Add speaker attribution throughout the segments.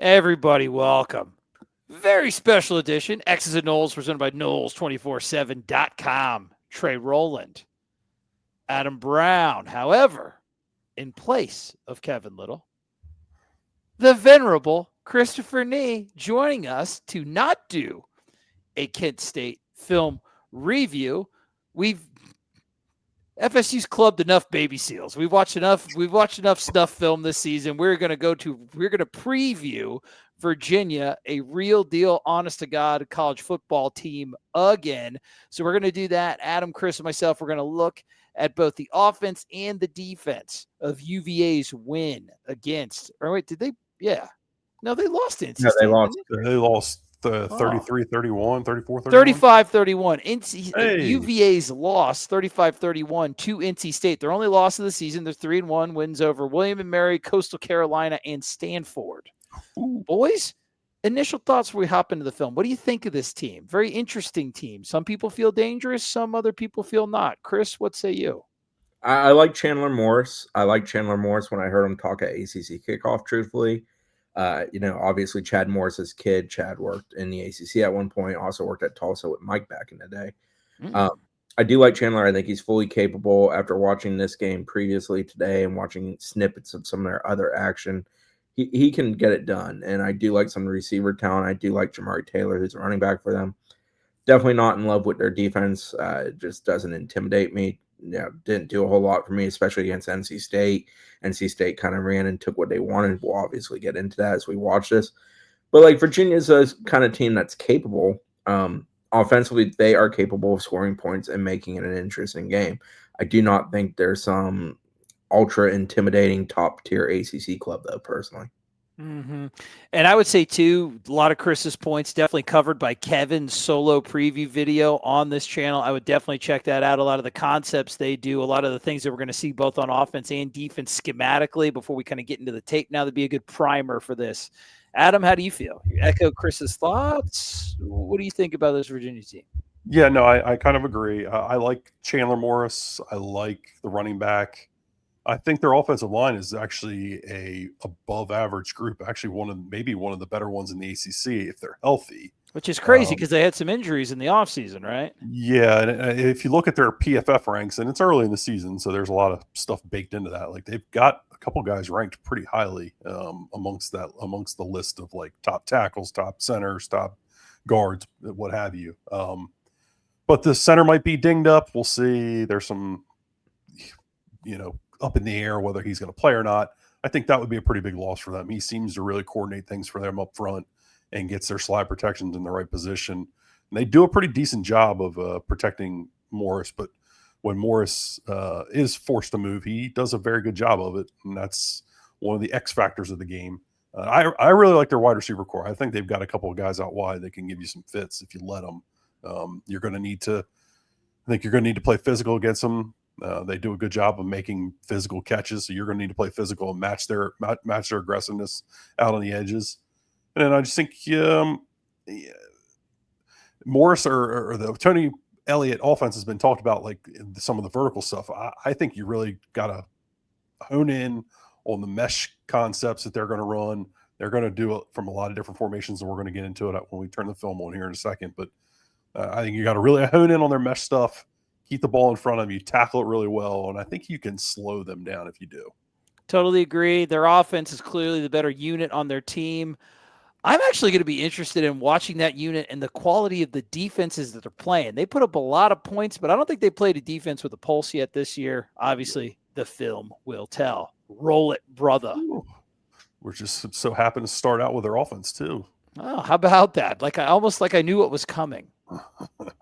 Speaker 1: Everybody, welcome. Very special edition. X's and Knowles presented by Knowles247.com. Trey Rowland, Adam Brown. However, in place of Kevin Little, the venerable Christopher Nee joining us to not do a Kent State film review. FSU's clubbed enough baby seals. We've watched enough stuff film this season. We're going to preview Virginia, a real deal, honest to God college football team again. So we're going to do that. Adam, Chris, and myself, we're going to look at both the offense and the defense of UVA's win against, or wait, did they? Yeah. No, they lost to NC State.
Speaker 2: They lost.
Speaker 3: They lost 33-31, 34-31.
Speaker 1: 35-31. UVA's lost 35-31 to NC State. Their only loss of the season. They're 3-1, wins over William and Mary, Coastal Carolina, and Stanford. Ooh. Boys, initial thoughts before we hop into the film. What do you think of this team? Very interesting team. Some people feel dangerous. Some other people feel not. Chris, what say you?
Speaker 2: I like Chandler Morris. I like Chandler Morris when I heard him talk at ACC kickoff, truthfully. Obviously Chad Morris's kid. Chad worked in the ACC at one point, also worked at Tulsa with Mike back in the day. I do like Chandler. I think he's fully capable after watching this game previously today and watching snippets of some of their other action. He can get it done. And I do like some receiver talent. I do like Jamari Taylor, who's running back for them. Definitely not in love with their defense. It just doesn't intimidate me. Didn't do a whole lot for me, especially against NC State. NC State kind of ran and took what they wanted. We'll obviously get into that as we watch this. But like Virginia's a kind of team that's capable. Offensively, they are capable of scoring points and making it an interesting game. I do not think there's some ultra intimidating top tier ACC club though, personally.
Speaker 1: Mm-hmm. And I would say too, a lot of Chris's points definitely covered by Kevin's solo preview video on this channel. I would definitely check that out. A lot of the concepts they do, a lot of the things that we're going to see both on offense and defense schematically before we kind of get into the tape. Now that'd be a good primer for this. Adam, how do you feel? You echo Chris's thoughts. What do you think about this Virginia team?
Speaker 3: Yeah, no, I kind of agree. I like Chandler Morris. I like the running back. I think their offensive line is actually a above average group. Actually, one of the better ones in the ACC if they're healthy.
Speaker 1: Which is crazy because they had some injuries in the offseason, right?
Speaker 3: Yeah, and if you look at their PFF ranks, and it's early in the season, so there's a lot of stuff baked into that. Like they've got a couple guys ranked pretty highly amongst the list of like top tackles, top centers, top guards, what have you. But the center might be dinged up. We'll see. There's some, up in the air whether he's going to play or not. I think that would be a pretty big loss for them. He seems to really coordinate things for them up front and gets their slide protections in the right position. And they do a pretty decent job of protecting Morris, but when Morris is forced to move, he does a very good job of it, and that's one of the X factors of the game. I really like their wide receiver core. I think they've got a couple of guys out wide that can give you some fits if you let them. You're going to need to play physical against them. They do a good job of making physical catches, so you're going to need to play physical and match their aggressiveness out on the edges. And then I just think Morris or the Tony Elliott offense has been talked about, like some of the vertical stuff. I think you really got to hone in on the mesh concepts that they're going to run. They're going to do it from a lot of different formations, and we're going to get into it when we turn the film on here in a second. But I think you got to really hone in on their mesh stuff. Keep the ball in front of you, tackle it really well, and I think you can slow them down if you do.
Speaker 1: Totally agree. Their offense is clearly the better unit on their team. I'm actually going to be interested in watching that unit and the quality of the defenses that they're playing. They put up a lot of points, but I don't think they played a defense with a pulse yet this year. Obviously, the film will tell. Roll it, brother.
Speaker 3: Ooh. We're just so happen to start out with their offense, too.
Speaker 1: Oh, how about that? Almost like I knew what was coming.
Speaker 3: Let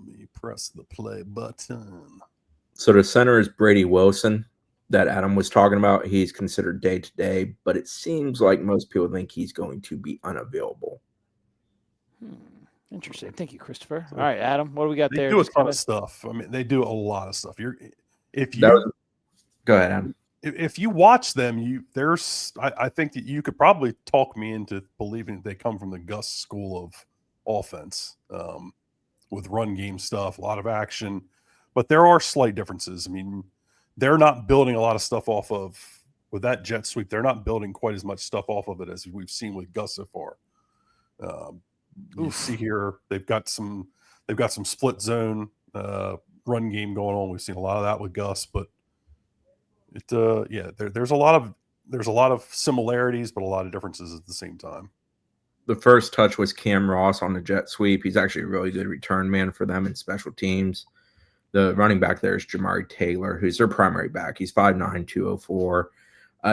Speaker 3: me press the play button.
Speaker 2: So the center is Brady Wilson that Adam was talking about. He's considered day-to-day, but it seems like most people think he's going to be unavailable.
Speaker 1: Interesting. Thank you, Christopher. All right, Adam, what do we got there?
Speaker 3: They do a ton of stuff. I mean, they do a lot of stuff. Go
Speaker 2: ahead, Adam.
Speaker 3: If you watch them, I think that you could probably talk me into believing that they come from the Gus school of offense. With run game stuff, a lot of action, but there are slight differences. I mean, they're not building a lot of stuff off of with that jet sweep, they're not building quite as much stuff off of it as we've seen with Gus so far. You see here they've got some split zone run game going on. We've seen a lot of that with Gus, but there's a lot of similarities, but a lot of differences at the same time.
Speaker 2: The first touch was Cam Ross on the jet sweep. He's actually a really good return man for them in special teams. The running back there is Jamari Taylor, who's their primary back. He's 5'9", 204.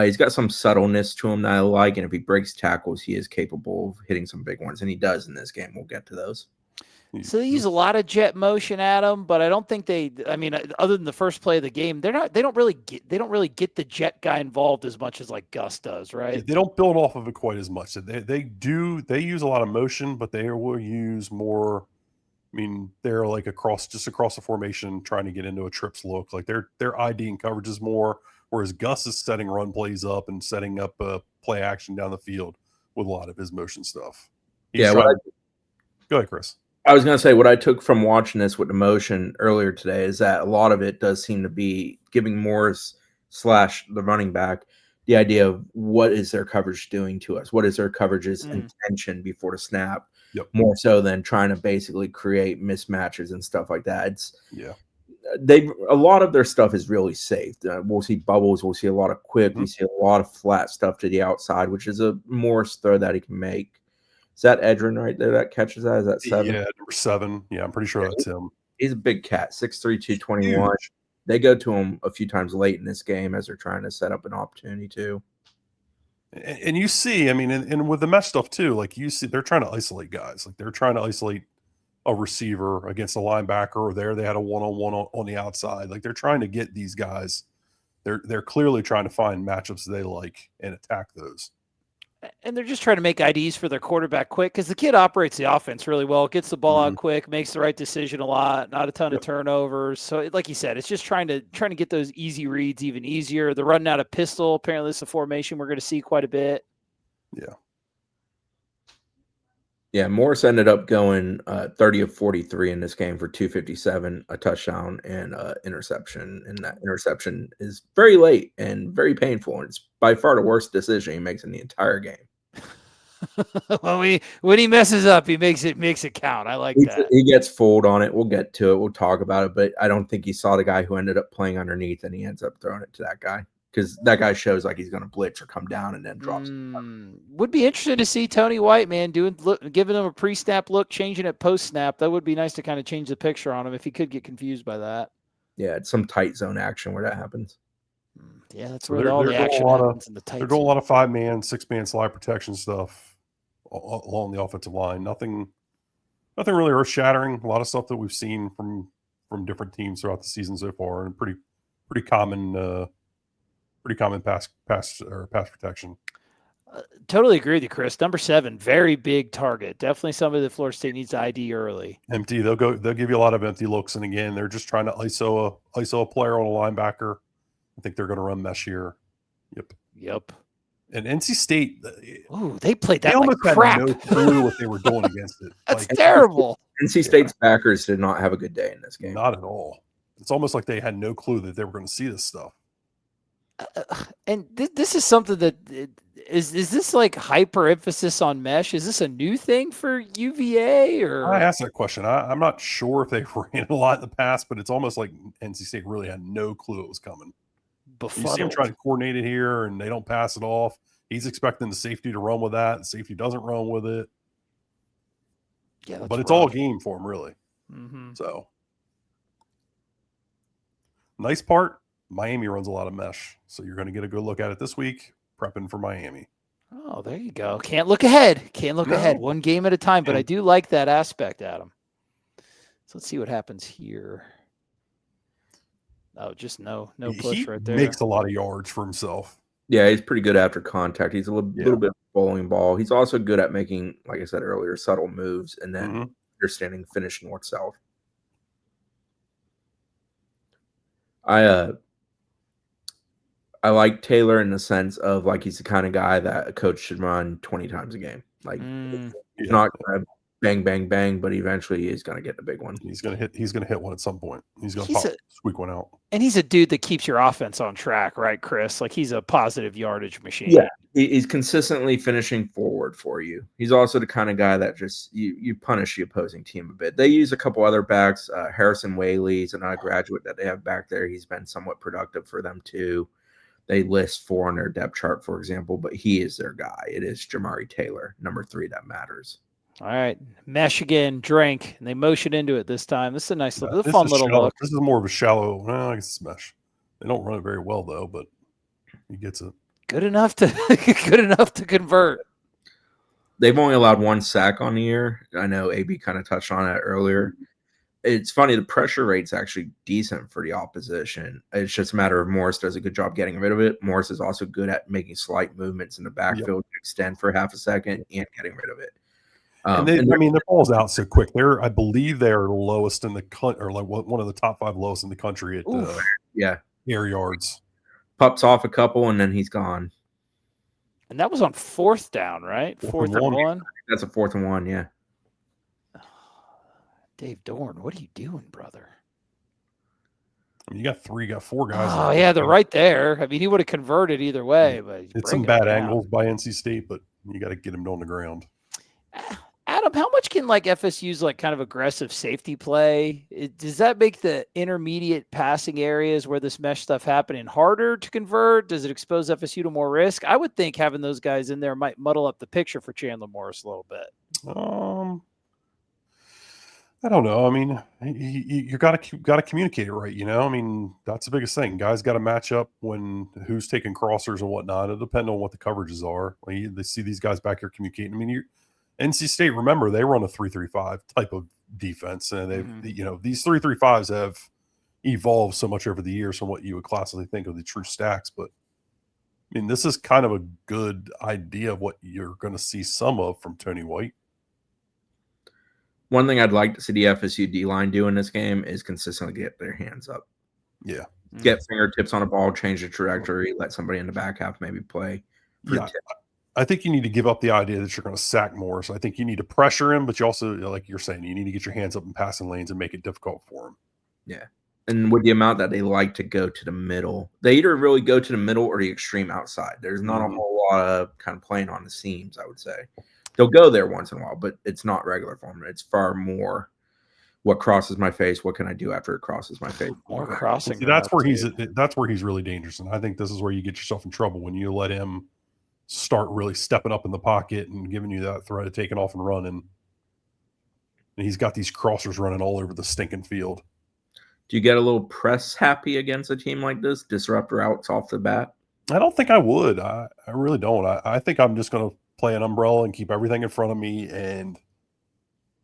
Speaker 2: He's got some subtleness to him that I like, and if he breaks tackles, he is capable of hitting some big ones, and he does in this game. We'll get to those.
Speaker 1: So they use a lot of jet motion at him, but I don't think other than the first play of the game, they don't really get the jet guy involved as much as like Gus does, right?
Speaker 3: They don't build off of it quite as much. They use a lot of motion, but they will use more. I mean, they're like across the formation, trying to get into a trips look. Like they're IDing coverages more, whereas Gus is setting run plays up and setting up play action down the field with a lot of his motion stuff. Go ahead, Chris.
Speaker 2: I was going to say what I took from watching this with the motion earlier today is that a lot of it does seem to be giving Morris / the running back the idea of what is their coverage doing to us? What is their coverage's intention before the snap?
Speaker 3: Yep.
Speaker 2: More so than trying to basically create mismatches and stuff like that. A lot of their stuff is really safe. We'll see bubbles. We'll see a lot of quick. We see a lot of flat stuff to the outside, which is a Morris throw that he can make. Is that Edrin right there that catches that? Is that 7?
Speaker 3: Yeah, number 7. Yeah, I'm pretty sure that's him.
Speaker 2: He's a big cat, 6'3", 221. They go to him a few times late in this game as they're trying to set up an opportunity too.
Speaker 3: And you see, I mean, and with the mesh stuff too, like you see, they're trying to isolate guys. Like they're trying to isolate a receiver against a linebacker, or they had a one-on-one on the outside. Like they're trying to get these guys. They're clearly trying to find matchups they like and attack those.
Speaker 1: And they're just trying to make IDs for their quarterback quick because the kid operates the offense really well. Gets the ball out quick, makes the right decision a lot, not a ton of turnovers. So, like you said, it's just trying to get those easy reads even easier. They're running out of pistol. Apparently, it's a formation we're going to see quite a bit.
Speaker 2: Yeah, Morris ended up going 30 of 43 in this game for 257, a touchdown, and interception. And that interception is very late and very painful. And it's by far the worst decision he makes in the entire game.
Speaker 1: Well, when he messes up, he makes it count. I like that.
Speaker 2: He gets fooled on it. We'll get to it. We'll talk about it. But I don't think he saw the guy who ended up playing underneath, and he ends up throwing it to that guy. Because that guy shows like he's going to blitz or come down and then drops.
Speaker 1: Would be interesting to see Tony White, man, giving him a pre-snap look, changing it post-snap. That would be nice to kind of change the picture on him if he could get confused by that.
Speaker 2: Yeah, it's some tight zone action where that happens.
Speaker 1: Yeah, that's where all the action happens in the tight zone.
Speaker 3: They're doing a lot of 5-man, 6-man slide protection stuff along the offensive line. Nothing really earth-shattering. A lot of stuff that we've seen from different teams throughout the season so far, and pretty common. Pretty common pass protection.
Speaker 1: Totally agree with you, Chris. Number 7, very big target. Definitely somebody that Florida State needs to ID early.
Speaker 3: Empty. They'll give you a lot of empty looks, and again, they're just trying to ISO a player on a linebacker. I think they're going to run mesh here. Yep. And NC State.
Speaker 1: They played that like crap.
Speaker 3: Had no clue what they were doing against it.
Speaker 1: That's terrible.
Speaker 2: NC State's backers did not have a good day in this game.
Speaker 3: Not at all. It's almost like they had no clue that they were going to see this stuff.
Speaker 1: And this is something that is this like hyper emphasis on mesh? Is this a new thing for UVA? Or
Speaker 3: I asked that question. I'm not sure if they ran a lot in the past, but it's almost like NC State really had no clue it was coming. You see him trying to coordinate it here, and they don't pass it off. He's expecting the safety to run with that. The safety doesn't run with it.
Speaker 1: Yeah,
Speaker 3: but it's all game for him, really. So nice part. Miami runs a lot of mesh, so you're going to get a good look at it this week, prepping for Miami.
Speaker 1: Oh, there you go. Can't look ahead. Ahead. One game at a time, but I do like that aspect, Adam. So let's see what happens here. Oh, just no push right there.
Speaker 3: He makes a lot of yards for himself.
Speaker 2: Yeah, he's pretty good after contact. He's a little bit of bowling ball. He's also good at making, like I said earlier, subtle moves and then understanding finish north-south. I like Taylor in the sense of like he's the kind of guy that a coach should run 20 times a game. Like he's not going to bang, bang, bang, but eventually he's going to get the big one.
Speaker 3: He's gonna hit one at some point. He's gonna squeak one out.
Speaker 1: And he's a dude that keeps your offense on track, right, Chris? Like he's a positive yardage machine.
Speaker 2: Yeah, he's consistently finishing forward for you. He's also the kind of guy that just you punish the opposing team a bit. They use a couple other backs. Harrison Whaley's another graduate that they have back there. He's been somewhat productive for them too. They list 4 on their depth chart, for example, but he is their guy. It is Jamari Taylor, number 3, that matters.
Speaker 1: All right, mesh again, drink, and they motion into it this time. This is a nice, fun little
Speaker 3: shallow.
Speaker 1: look.
Speaker 3: This is more of a shallow. Well, I guess it's mesh. They don't run it very well though, but he gets it.
Speaker 1: Good enough to convert.
Speaker 2: They've only allowed 1 sack on the year. I know AB kind of touched on that earlier. It's funny, the pressure rate's actually decent for the opposition. It's just a matter of Morris does a good job getting rid of it. Morris is also good at making slight movements in the backfield to extend for half a second and getting rid of it.
Speaker 3: And their ball's out so quick. I believe they're lowest in the country, or like one of the top 5 lowest in the country at air yards.
Speaker 2: Pups off a couple and then he's gone.
Speaker 1: And that was on 4th down, right? 4th and 1.
Speaker 2: That's a 4th and 1, yeah.
Speaker 1: Dave Dorn, what are you doing, brother?
Speaker 3: I mean, you got 4 guys.
Speaker 1: Oh yeah, they're right there. I mean, he would have converted either way, but
Speaker 3: it's some bad angles by NC State, but you got to get him on the ground.
Speaker 1: Adam, how much can like FSU's like kind of aggressive safety play? Does that make the intermediate passing areas where this mesh stuff happening harder to convert? Does it expose FSU to more risk? I would think having those guys in there might muddle up the picture for Chandler Morris a little bit.
Speaker 3: I don't know. I mean, you got to communicate it right. You know, I mean, that's the biggest thing. Guys got to match up when who's taking crossers and whatnot. It'll depend on what the coverages are. Like, they see these guys back here communicating. I mean, NC State, remember, they run a 3-3-5 type of defense, and these 3-3-5s have evolved so much over the years from what you would classically think of the true stacks. But I mean, this is kind of a good idea of what you're going to see some of from Tony White.
Speaker 2: One thing I'd like to see the FSU D-line do in this game is consistently get their hands up.
Speaker 3: Yeah.
Speaker 2: Get fingertips on a ball, change the trajectory, let somebody in the back half maybe play.
Speaker 3: I think you need to give up the idea that you're going to sack Morris. I think you need to pressure him, but you also, like you're saying, you need to get your hands up in passing lanes and make it difficult for him.
Speaker 2: Yeah. And with the amount that they like to go to the middle, they either really go to the middle or the extreme outside. There's not a whole lot of kind of playing on the seams, I would say. They'll go there once in a while, but it's not regular for them. It's far more what crosses my face. What can I do after it crosses my face?
Speaker 1: More crossing.
Speaker 3: See, that's where he's really dangerous. And I think this is where you get yourself in trouble when you let him start really stepping up in the pocket and giving you that threat of taking off and running. And he's got these crossers running all over the stinking field.
Speaker 2: Do you get a little press happy against a team like this? Disrupt routes off the bat?
Speaker 3: I don't think I would. I really don't. I think I'm just going to play an umbrella and keep everything in front of me and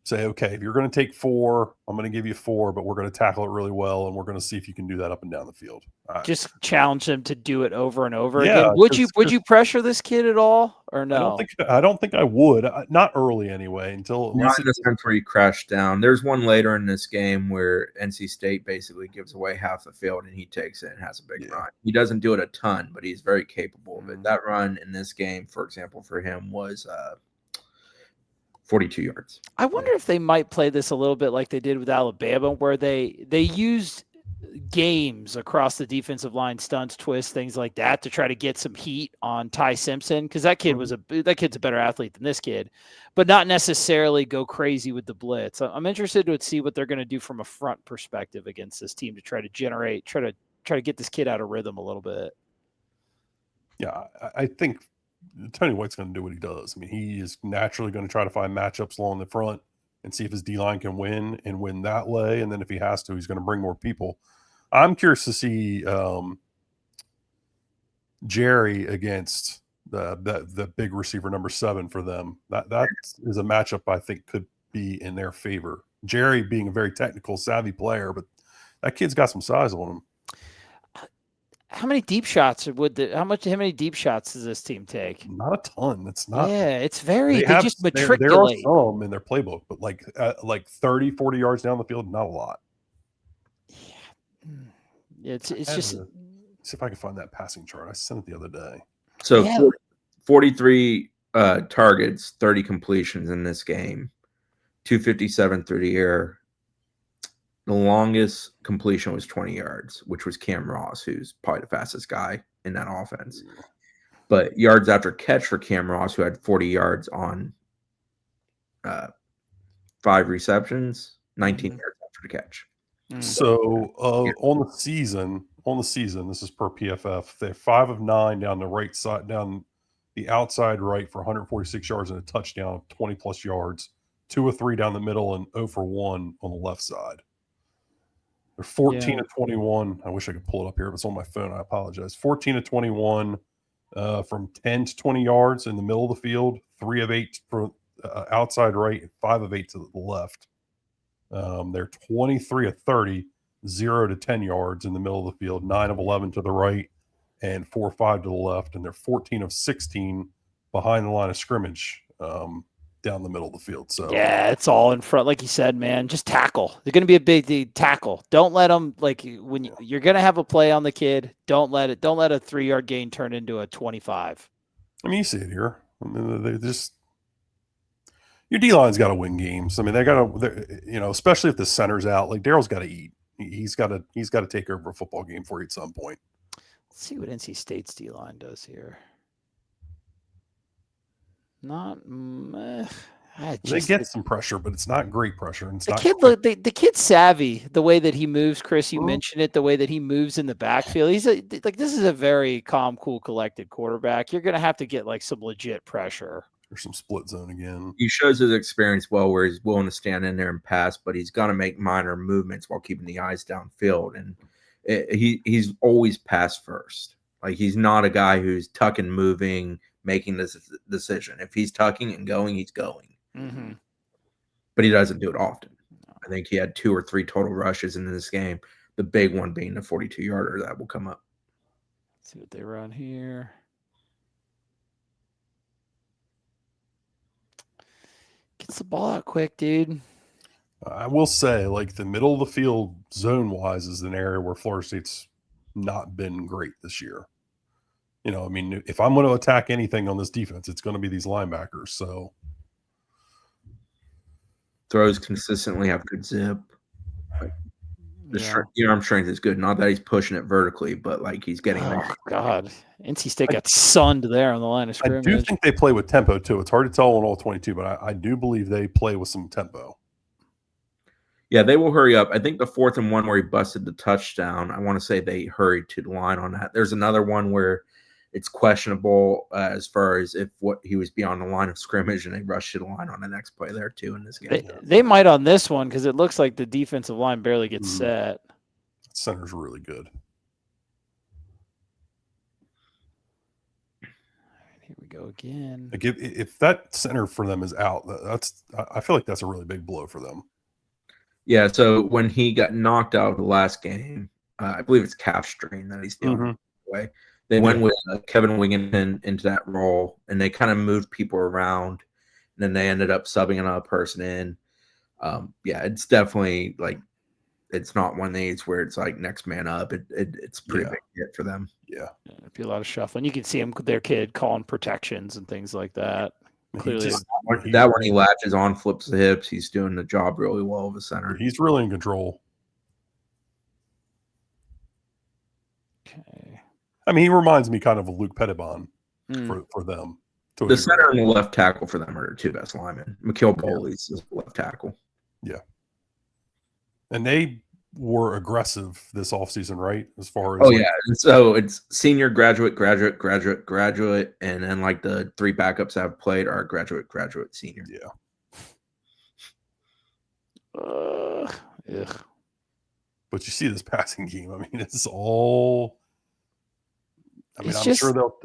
Speaker 3: say, okay, if you're going to take 4, I'm going to give you 4, but we're going to tackle it really well, and we're going to see if you can do that up and down the field.
Speaker 1: Just challenge him to do it over and over again. Would you pressure this kid at all, or no?
Speaker 3: I don't think I would. Not early anyway. Not
Speaker 2: in the sense where you crash down. There's one later in this game where NC State basically gives away half the field, and he takes it and has a big run. He doesn't do it a ton, but he's very capable of it. That run in this game, for example, for him was 42 yards.
Speaker 1: I wonder if they might play this a little bit like they did with Alabama, where they used games across the defensive line, stunts, twists, things like that, to try to get some heat on Ty Simpson, because that kid's a better athlete than this kid, but not necessarily go crazy with the blitz. I'm interested to see what they're going to do from a front perspective against this team to try to try to get this kid out of rhythm a little bit.
Speaker 3: Yeah, I think Tony White's going to do what he does. I mean, he is naturally going to try to find matchups along the front and see if his D-line can win that way. And then if he has to, he's going to bring more people. I'm curious to see Jerry against the big receiver number 7 for them. That is a matchup I think could be in their favor. Jerry being a very technical, savvy player, but that kid's got some size on him.
Speaker 1: How many deep shots how many deep shots does this team take?
Speaker 3: Not a ton. It's not.
Speaker 1: Yeah, it's very. They just matriculate.
Speaker 3: There are some in their playbook, but like 30, 40 yards down the field, not a lot.
Speaker 1: Yeah, it's just.
Speaker 3: See if I can find that passing chart. I sent it the other day.
Speaker 2: So 43 targets, 30 completions in this game. 257 through the air. The longest completion was 20 yards, which was Cam Ross, who's probably the fastest guy in that offense. But yards after catch for Cam Ross, who had 40 yards on 5 receptions, 19 yards after the catch.
Speaker 3: So on the season, this is per PFF. They're 5 of 9 down the right side, down the outside right for 146 yards and a touchdown, 20 plus yards. 2 of 3 down the middle and 0 for 1 on the left side. They're 14 of 21. I wish I could pull it up here, but it's on my phone. I apologize. 14 of 21 from 10 to 20 yards in the middle of the field. 3 of 8 for outside right, 5 of 8 to the left. They're 23 of 30, 0 to 10 yards in the middle of the field, 9 of 11 to the right, and 4 of 5 to the left. And they're 14 of 16 behind the line of scrimmage down the middle of the field. So
Speaker 1: yeah, it's all in front. Like you said, man, just tackle. They're going to be a big tackle. Don't let them, like, when you're going to have a play on the kid, don't let a 3-yard gain turn into a 25.
Speaker 3: I mean, you see it here. I mean, they just, your D-line's got to win games. I mean, they got to, especially if the center's out. Like, Daryl's got to eat. He's got to take over a football game for you at some point.
Speaker 1: Let's see what NC State's D-line does here. Not
Speaker 3: they get some pressure, but it's not great pressure. And it's
Speaker 1: the kid's savvy. The way that he moves, Chris, you mentioned it. The way that he moves in the backfield, he's this is a very calm, cool, collected quarterback. You're gonna have to get like some legit pressure.
Speaker 3: There's some split zone again.
Speaker 2: He shows his experience well, where he's willing to stand in there and pass, but he's gonna make minor movements while keeping the eyes downfield. And he's always pass first. Like, he's not a guy who's tucking, moving, making this decision. If he's tucking and going, he's going.
Speaker 1: Mm-hmm.
Speaker 2: But he doesn't do it often. I think he had 2 or 3 total rushes in this game. The big one being the 42-yarder that will come up.
Speaker 1: Let's see what they run here. Gets the ball out quick, dude.
Speaker 3: I will say, like, the middle of the field zone-wise is an area where Florida State's not been great this year. I mean, if I'm going to attack anything on this defense, it's going to be these linebackers. So
Speaker 2: throws consistently have good zip. Like, the arm strength is good. Not that he's pushing it vertically, but like he's getting there.
Speaker 1: Oh God, NC State got sunned there on the line of scrimmage.
Speaker 3: I do think they play with tempo too. It's hard to tell on all 22, but I do believe they play with some tempo.
Speaker 2: Yeah, they will hurry up. I think the 4th and 1 where he busted the touchdown, I want to say they hurried to the line on that. There's another one where it's questionable as far as if what he was beyond the line of scrimmage, and they rushed to the line on the next play there too in this game.
Speaker 1: They might on this one because it looks like the defensive line barely gets set.
Speaker 3: Center's really good.
Speaker 1: Here we go again.
Speaker 3: Like if that center for them is out, I feel like that's a really big blow for them.
Speaker 2: Yeah, so when he got knocked out of the last game, I believe it's calf strain that he's dealing with. They went with Kevin Wingington into that role, and they kind of moved people around, and then they ended up subbing another person in. It's definitely like, it's not one of these where it's like next man up. It's pretty big hit for them.
Speaker 3: Yeah,
Speaker 1: it'd be a lot of shuffling. You can see their kid calling protections and things like that. Clearly,
Speaker 2: that when he latches on, flips the hips, he's doing the job really well of a center.
Speaker 3: He's really in control.
Speaker 1: Okay.
Speaker 3: I mean, he reminds me kind of Luke Pettibon for them.
Speaker 2: The center and the left tackle for them are the 2 best linemen. Mikhail Boley's is left tackle.
Speaker 3: Yeah. And they were aggressive this offseason, right? As far as
Speaker 2: so it's senior, graduate, and then like the 3 backups that have played are graduate, senior.
Speaker 3: Yeah. But you see this passing game. I mean, it's all. I mean,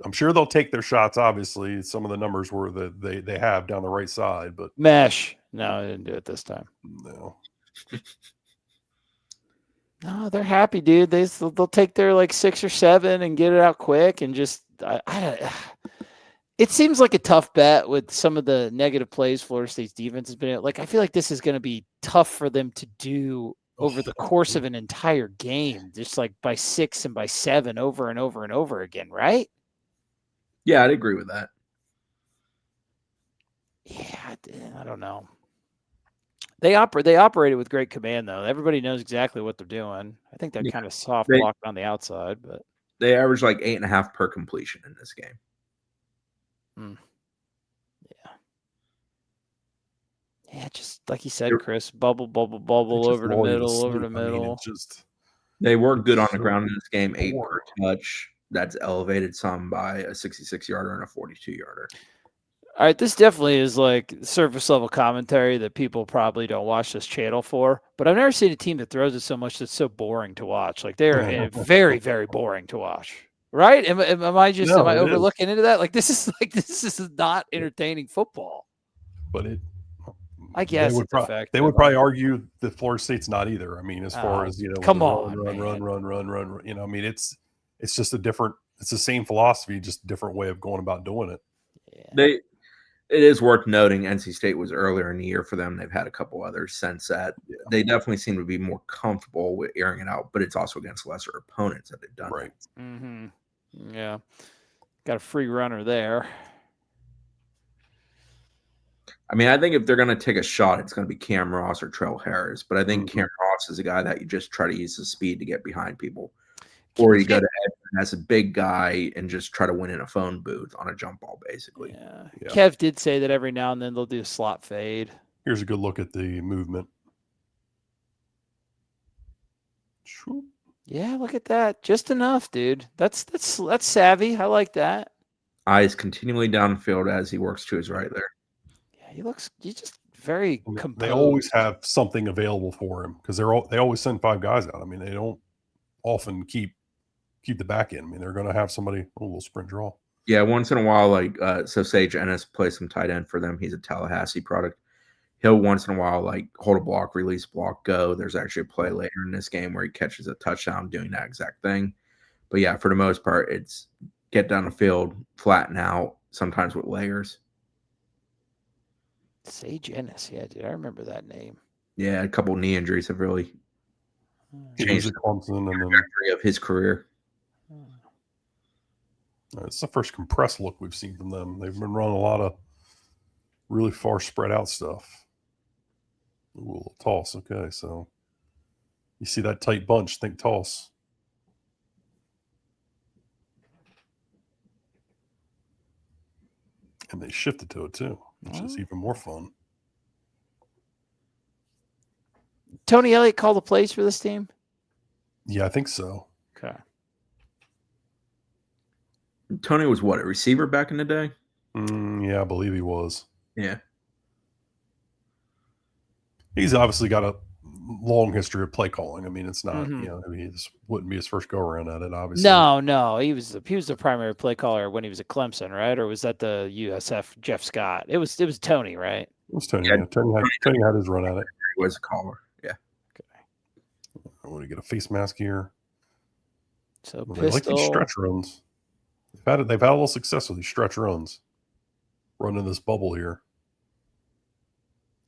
Speaker 3: I'm sure they'll take their shots. Obviously, some of the numbers were that they have down the right side, but
Speaker 1: mesh. No, they didn't do it this time.
Speaker 3: No.
Speaker 1: No, they're happy, dude. They'll take their like 6 or 7 and get it out quick, and just it seems like a tough bet with some of the negative plays Florida State's defense has been. Like, I feel like this is going to be tough for them to do over the course of an entire game, just like by 6 and by 7 over and over and over again, right?
Speaker 2: Yeah, I'd agree with that.
Speaker 1: Yeah, I don't know. They operated with great command, though. Everybody knows exactly what they're doing. I think they're
Speaker 2: Yeah,
Speaker 1: kind of soft
Speaker 2: they
Speaker 1: blocked on the outside, but
Speaker 2: they average like 8.5 per completion in this game.
Speaker 1: Yeah, just like you said,
Speaker 2: They're
Speaker 1: Chris, bubble,
Speaker 3: They're
Speaker 1: over the
Speaker 3: loyal to
Speaker 1: middle, over
Speaker 3: sleep.
Speaker 1: the
Speaker 3: I mean,
Speaker 1: middle.
Speaker 3: it's just
Speaker 2: They work good on the
Speaker 3: so
Speaker 2: ground in this game, 8 per
Speaker 3: boring.
Speaker 2: touch. That's elevated some by a 66-yarder and a 42-yarder.
Speaker 1: All right, this definitely is like surface level commentary that people probably don't watch this channel for. But I've never seen a team that throws it so much that's so boring to watch. Like they're very, very boring to watch. Right? Am I just am
Speaker 3: No,
Speaker 1: I
Speaker 3: it is.
Speaker 1: overlooking into that? Like this is not entertaining football.
Speaker 3: But
Speaker 1: I guess it's
Speaker 3: they
Speaker 1: effective.
Speaker 3: would probably argue that Florida State's not either. I mean, as far
Speaker 1: Oh,
Speaker 3: as with
Speaker 1: come
Speaker 3: the
Speaker 1: on,
Speaker 3: run,
Speaker 1: man.
Speaker 3: run. I mean, it's just a different. It's the same philosophy, just a different way of going about doing it.
Speaker 1: Yeah.
Speaker 2: It is worth noting NC State was earlier in the year for them. They've had a couple others since that.
Speaker 3: Yeah.
Speaker 2: They definitely seem to be more comfortable with airing it out, but it's also against lesser opponents that they've done
Speaker 3: Right.
Speaker 2: that.
Speaker 1: Mm-hmm. Yeah. Got a free runner there.
Speaker 2: I mean, I think if they're going to take a shot, it's going to be Cam Ross or Trell Harris. But I think Cam Ross is a guy that you just try to use the speed to get behind people. Or you go to Ed as a big guy and just try to win in a phone booth on a jump ball, basically.
Speaker 1: Yeah.
Speaker 3: Yeah.
Speaker 1: Kev did say that every now and then they'll do a slot fade.
Speaker 3: Here's a good look at the movement.
Speaker 1: Yeah, look at that. Just enough, dude. That's savvy. I like that.
Speaker 2: Eyes continually downfield as he works to his right there.
Speaker 1: Yeah, he's just very composed.
Speaker 3: They always have something available for him because they always send 5 guys out. I mean, they don't often keep the back end. I mean, they're going to have somebody a little sprint draw.
Speaker 2: Yeah, once in a while, like so Sage Ennis plays some tight end for them. He's a Tallahassee product. He'll once in a while like hold a block, release block, go. There's actually a play later in this game where he catches a touchdown doing that exact thing. But yeah, for the most part, it's get down the field, flatten out, sometimes with layers.
Speaker 1: Sage Ennis, yeah, dude, I remember that name.
Speaker 2: Yeah, a couple knee injuries have really changed the trajectory of his career.
Speaker 3: It's the first compressed look we've seen from them. They've been running a lot of really far spread out stuff. Ooh, a little toss. Okay, so you see that tight bunch, think toss. And they shifted to it too, which is even more fun.
Speaker 1: Tony Elliott called the plays for this team?
Speaker 3: Yeah, I think so.
Speaker 1: Okay.
Speaker 2: Tony was what, a receiver back in the day?
Speaker 3: Yeah, I believe he was.
Speaker 2: Yeah.
Speaker 3: He's obviously got a long history of play calling. I mean, it's not, this wouldn't be his first go around at it, obviously.
Speaker 1: No. He was the primary play caller when he was at Clemson, right? Or was that the USF Jeff Scott? It was Tony, right?
Speaker 3: It was Tony. Yeah. Tony had his run at it.
Speaker 2: He was a caller. Yeah.
Speaker 1: Okay.
Speaker 3: I want to get a face mask here.
Speaker 1: So
Speaker 3: they like these stretch runs. They've had a little success with these stretch runs. Running this bubble here.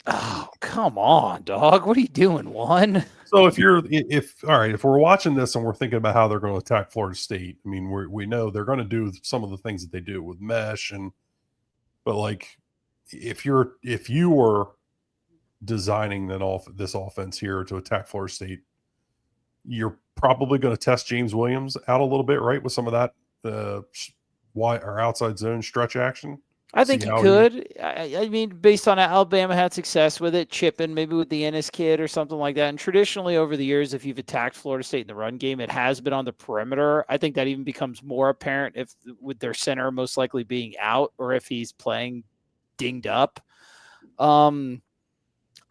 Speaker 1: Oh, come on, dog. What are you doing, one?
Speaker 3: So if we're watching this and we're thinking about how they're going to attack Florida State, I mean, we know they're going to do some of the things that they do with mesh but like if you were designing this offense here to attack Florida State, you're probably going to test James Williams out a little bit, right? With some of that wide or outside zone stretch action.
Speaker 1: I think you could. I mean, based on Alabama had success with it, chipping maybe with the Ennis kid or something like that. And traditionally over the years, if you've attacked Florida State in the run game, it has been on the perimeter. I think that even becomes more apparent if with their center most likely being out or if he's playing dinged up.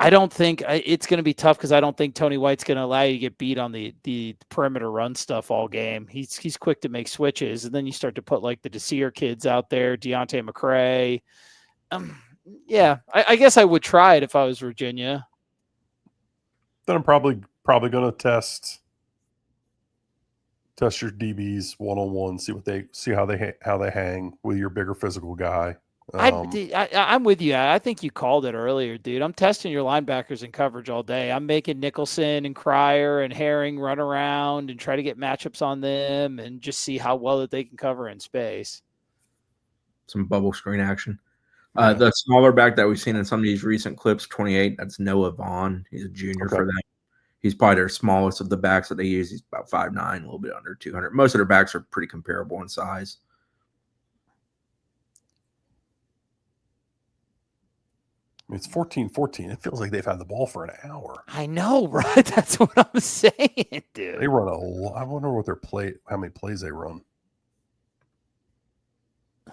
Speaker 1: I don't think it's going to be tough because I don't think Tony White's going to allow you to get beat on the perimeter run stuff all game. He's quick to make switches, and then you start to put like the Desir kids out there, Deontay McCray. Yeah, I guess I would try it if I was Virginia.
Speaker 3: Then I'm probably going to test your DBs one-on-one, see how they hang with your bigger physical guy.
Speaker 1: I'm with you. I think you called it earlier, dude. I'm testing your linebackers in coverage all day. I'm making Nicholson and Cryer and Herring run around and try to get matchups on them and just see how well that they can cover in space.
Speaker 2: Some bubble screen action.
Speaker 3: Yeah.
Speaker 2: The smaller back that we've seen in some of these recent clips, 28, that's Noah Vaughn. He's a junior
Speaker 3: Okay.
Speaker 2: for them. He's probably their smallest of the backs that they use. He's about 5'9", a little bit under 200. Most of their backs are pretty comparable in size.
Speaker 3: It's 14-14. It feels like they've had the ball for an hour.
Speaker 1: I know, right? That's what I'm saying, dude.
Speaker 3: They run a lot. I wonder what how many plays they run.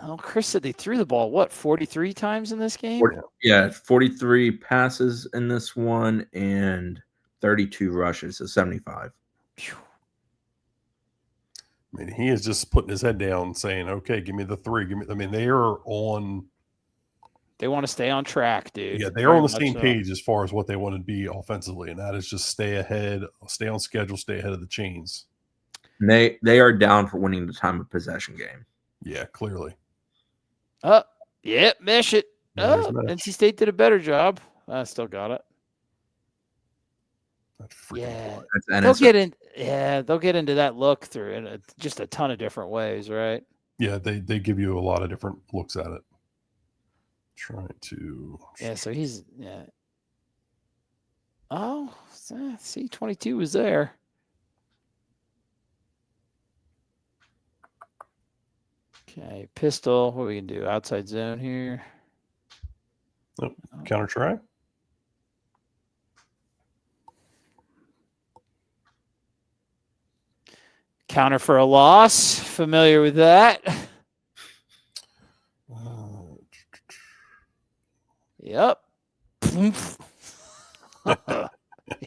Speaker 1: Oh, Chris said they threw the ball, what, 43 times in this game?
Speaker 2: 43 passes in this one and 32 rushes, so 75.
Speaker 1: Phew.
Speaker 3: I mean, he is just putting his head down saying, okay, give me the 3. They are on.
Speaker 1: They want to stay on track, dude.
Speaker 3: Yeah, they are on the same page as far as what they want to be offensively, and that is just stay ahead, stay on schedule, stay ahead of the chains.
Speaker 2: And they are down for winning the time of possession game.
Speaker 3: Yeah, clearly.
Speaker 1: Mesh it. NC State did a better job. I still got it. Yeah, they'll get into that look through in just a ton of different ways, right?
Speaker 3: Yeah, they give you a lot of different looks at it. Trying to.
Speaker 1: Yeah, so he's Oh, see, 22 was there. Okay, pistol. What we can do? Outside zone here.
Speaker 3: Nope. Counter try.
Speaker 1: Counter for a loss. Familiar with that? Yep.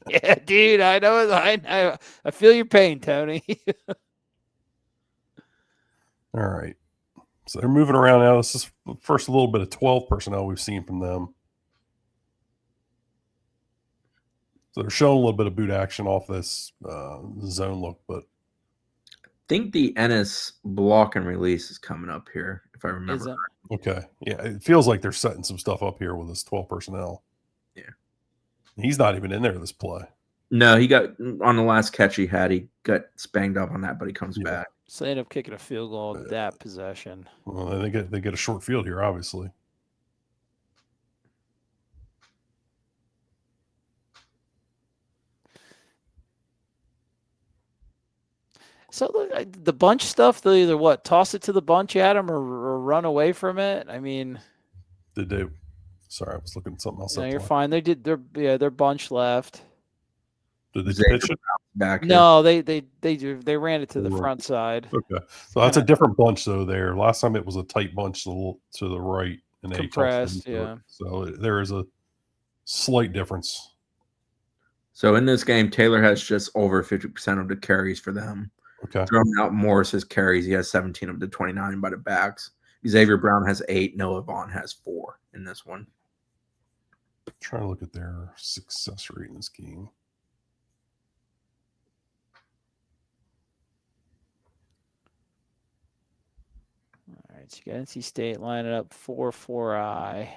Speaker 1: Yeah, dude. I know. I feel your pain, Tony.
Speaker 3: All right. So they're moving around now. This is the first little bit of 12 personnel we've seen from them. So they're showing a little bit of boot action off this zone look, but
Speaker 2: I think the Ennis block and release is coming up here, if I remember.
Speaker 3: Okay. Yeah, it feels like they're setting some stuff up here with this 12 personnel.
Speaker 2: Yeah.
Speaker 3: He's not even in there this play.
Speaker 2: No, he got on the last catch he got spanged up on that, but he comes back.
Speaker 1: So they end up kicking a field goal that possession.
Speaker 3: Well, they get a short field here, obviously.
Speaker 1: So the bunch stuff, they'll either toss it to the bunch at him or run away from it. I mean,
Speaker 3: did they? Sorry, I was looking at something else.
Speaker 1: No, you're fine. They did their bunch left.
Speaker 3: Did they pitch it
Speaker 2: back?
Speaker 1: No, they ran it to the front side.
Speaker 3: Okay, so that's a different bunch though. There, last time it was a tight bunch to the right and
Speaker 1: compressed. Yeah,
Speaker 3: so there is a slight difference.
Speaker 2: So in this game, Taylor has just over 50% of the carries for them.
Speaker 3: Okay.
Speaker 2: Throwing out Morris's carries, he has 17 of the 29 by the backs. Xavier Brown has 8. Noah Vaughn has 4 in this one.
Speaker 3: Trying to look at their success rate in this game.
Speaker 1: All right, so you got NC State lining up 4-4-I,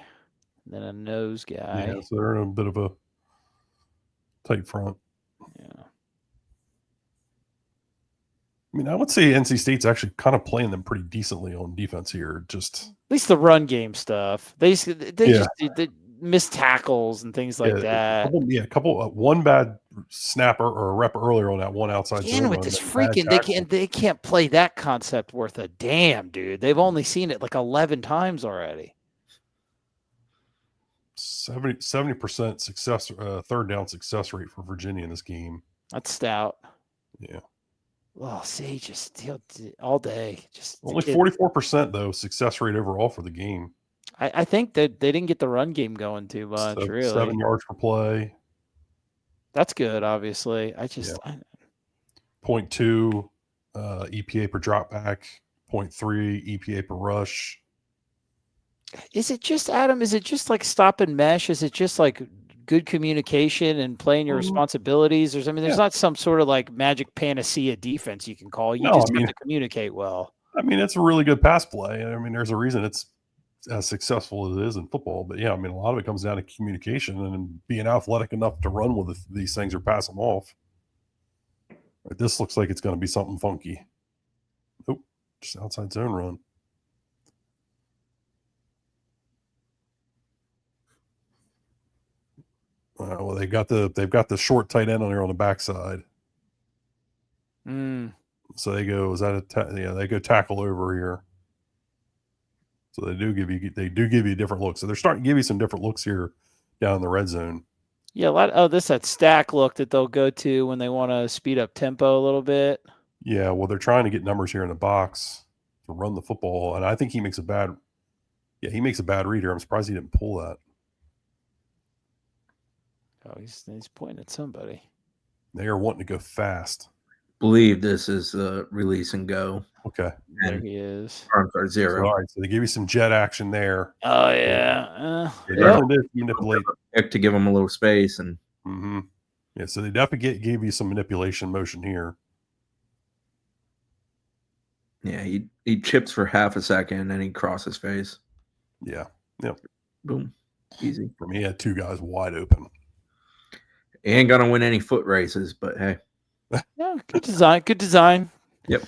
Speaker 1: then a nose guy.
Speaker 3: Yeah, so they're in a bit of a tight front.
Speaker 1: Yeah.
Speaker 3: I mean, I would say NC State's actually kind of playing them pretty decently on defense here. Just
Speaker 1: at least the run game stuff. They miss tackles and things like that.
Speaker 3: One bad snapper or a rep earlier on that one outside zone.
Speaker 1: With this freaking, they can't play that concept worth a damn, dude. They've only seen it like 11 times already.
Speaker 3: 70% success, third down success rate for Virginia in this game.
Speaker 1: That's stout.
Speaker 3: Yeah.
Speaker 1: Well, see, just all day. Just
Speaker 3: only 44% though success rate overall for the game.
Speaker 1: I think that they didn't get the run game going too much.
Speaker 3: So
Speaker 1: really,
Speaker 3: 7 yards per play.
Speaker 1: That's good. Obviously,
Speaker 3: 0.2 EPA per drop back, 0.3 EPA per rush.
Speaker 1: Is it just Adam? Is it just like stop and mesh? Is it just like good communication and playing your responsibilities? There's not some sort of like magic panacea defense you can call. You have to communicate well.
Speaker 3: I mean, it's a really good pass play. I mean, there's a reason it's as successful as it is in football. But yeah, I mean, a lot of it comes down to communication and being athletic enough to run with these things or pass them off. Right, this looks like it's going to be something funky. Nope, just outside zone run. Well, they've got the short tight end on there on the backside. So they go. Is that they go tackle over here. So they do give you different looks. So they're starting to give you some different looks here down in the red zone.
Speaker 1: Yeah, this that stack look that they'll go to when they want to speed up tempo a little bit.
Speaker 3: Yeah, well, they're trying to get numbers here in the box to run the football, and I think he makes a bad read here. I'm surprised he didn't pull that.
Speaker 1: Oh, he's pointing at somebody.
Speaker 3: They are wanting to go fast.
Speaker 2: Believe this is release and go.
Speaker 3: Okay.
Speaker 1: There he is.
Speaker 2: Arms are 0.
Speaker 3: So, all right, so they give you some jet action there.
Speaker 1: Oh yeah.
Speaker 3: They definitely did manipulate
Speaker 2: to give them a little space and.
Speaker 3: Yeah, so they definitely gave you some manipulation motion here.
Speaker 2: Yeah, he chips for half a second and then he crosses face.
Speaker 3: Yeah. Yep.
Speaker 2: Boom. Easy.
Speaker 3: For me, he had 2 guys wide open.
Speaker 2: He ain't gonna win any foot races, but hey.
Speaker 1: Yeah, good design. Good design.
Speaker 2: Yep.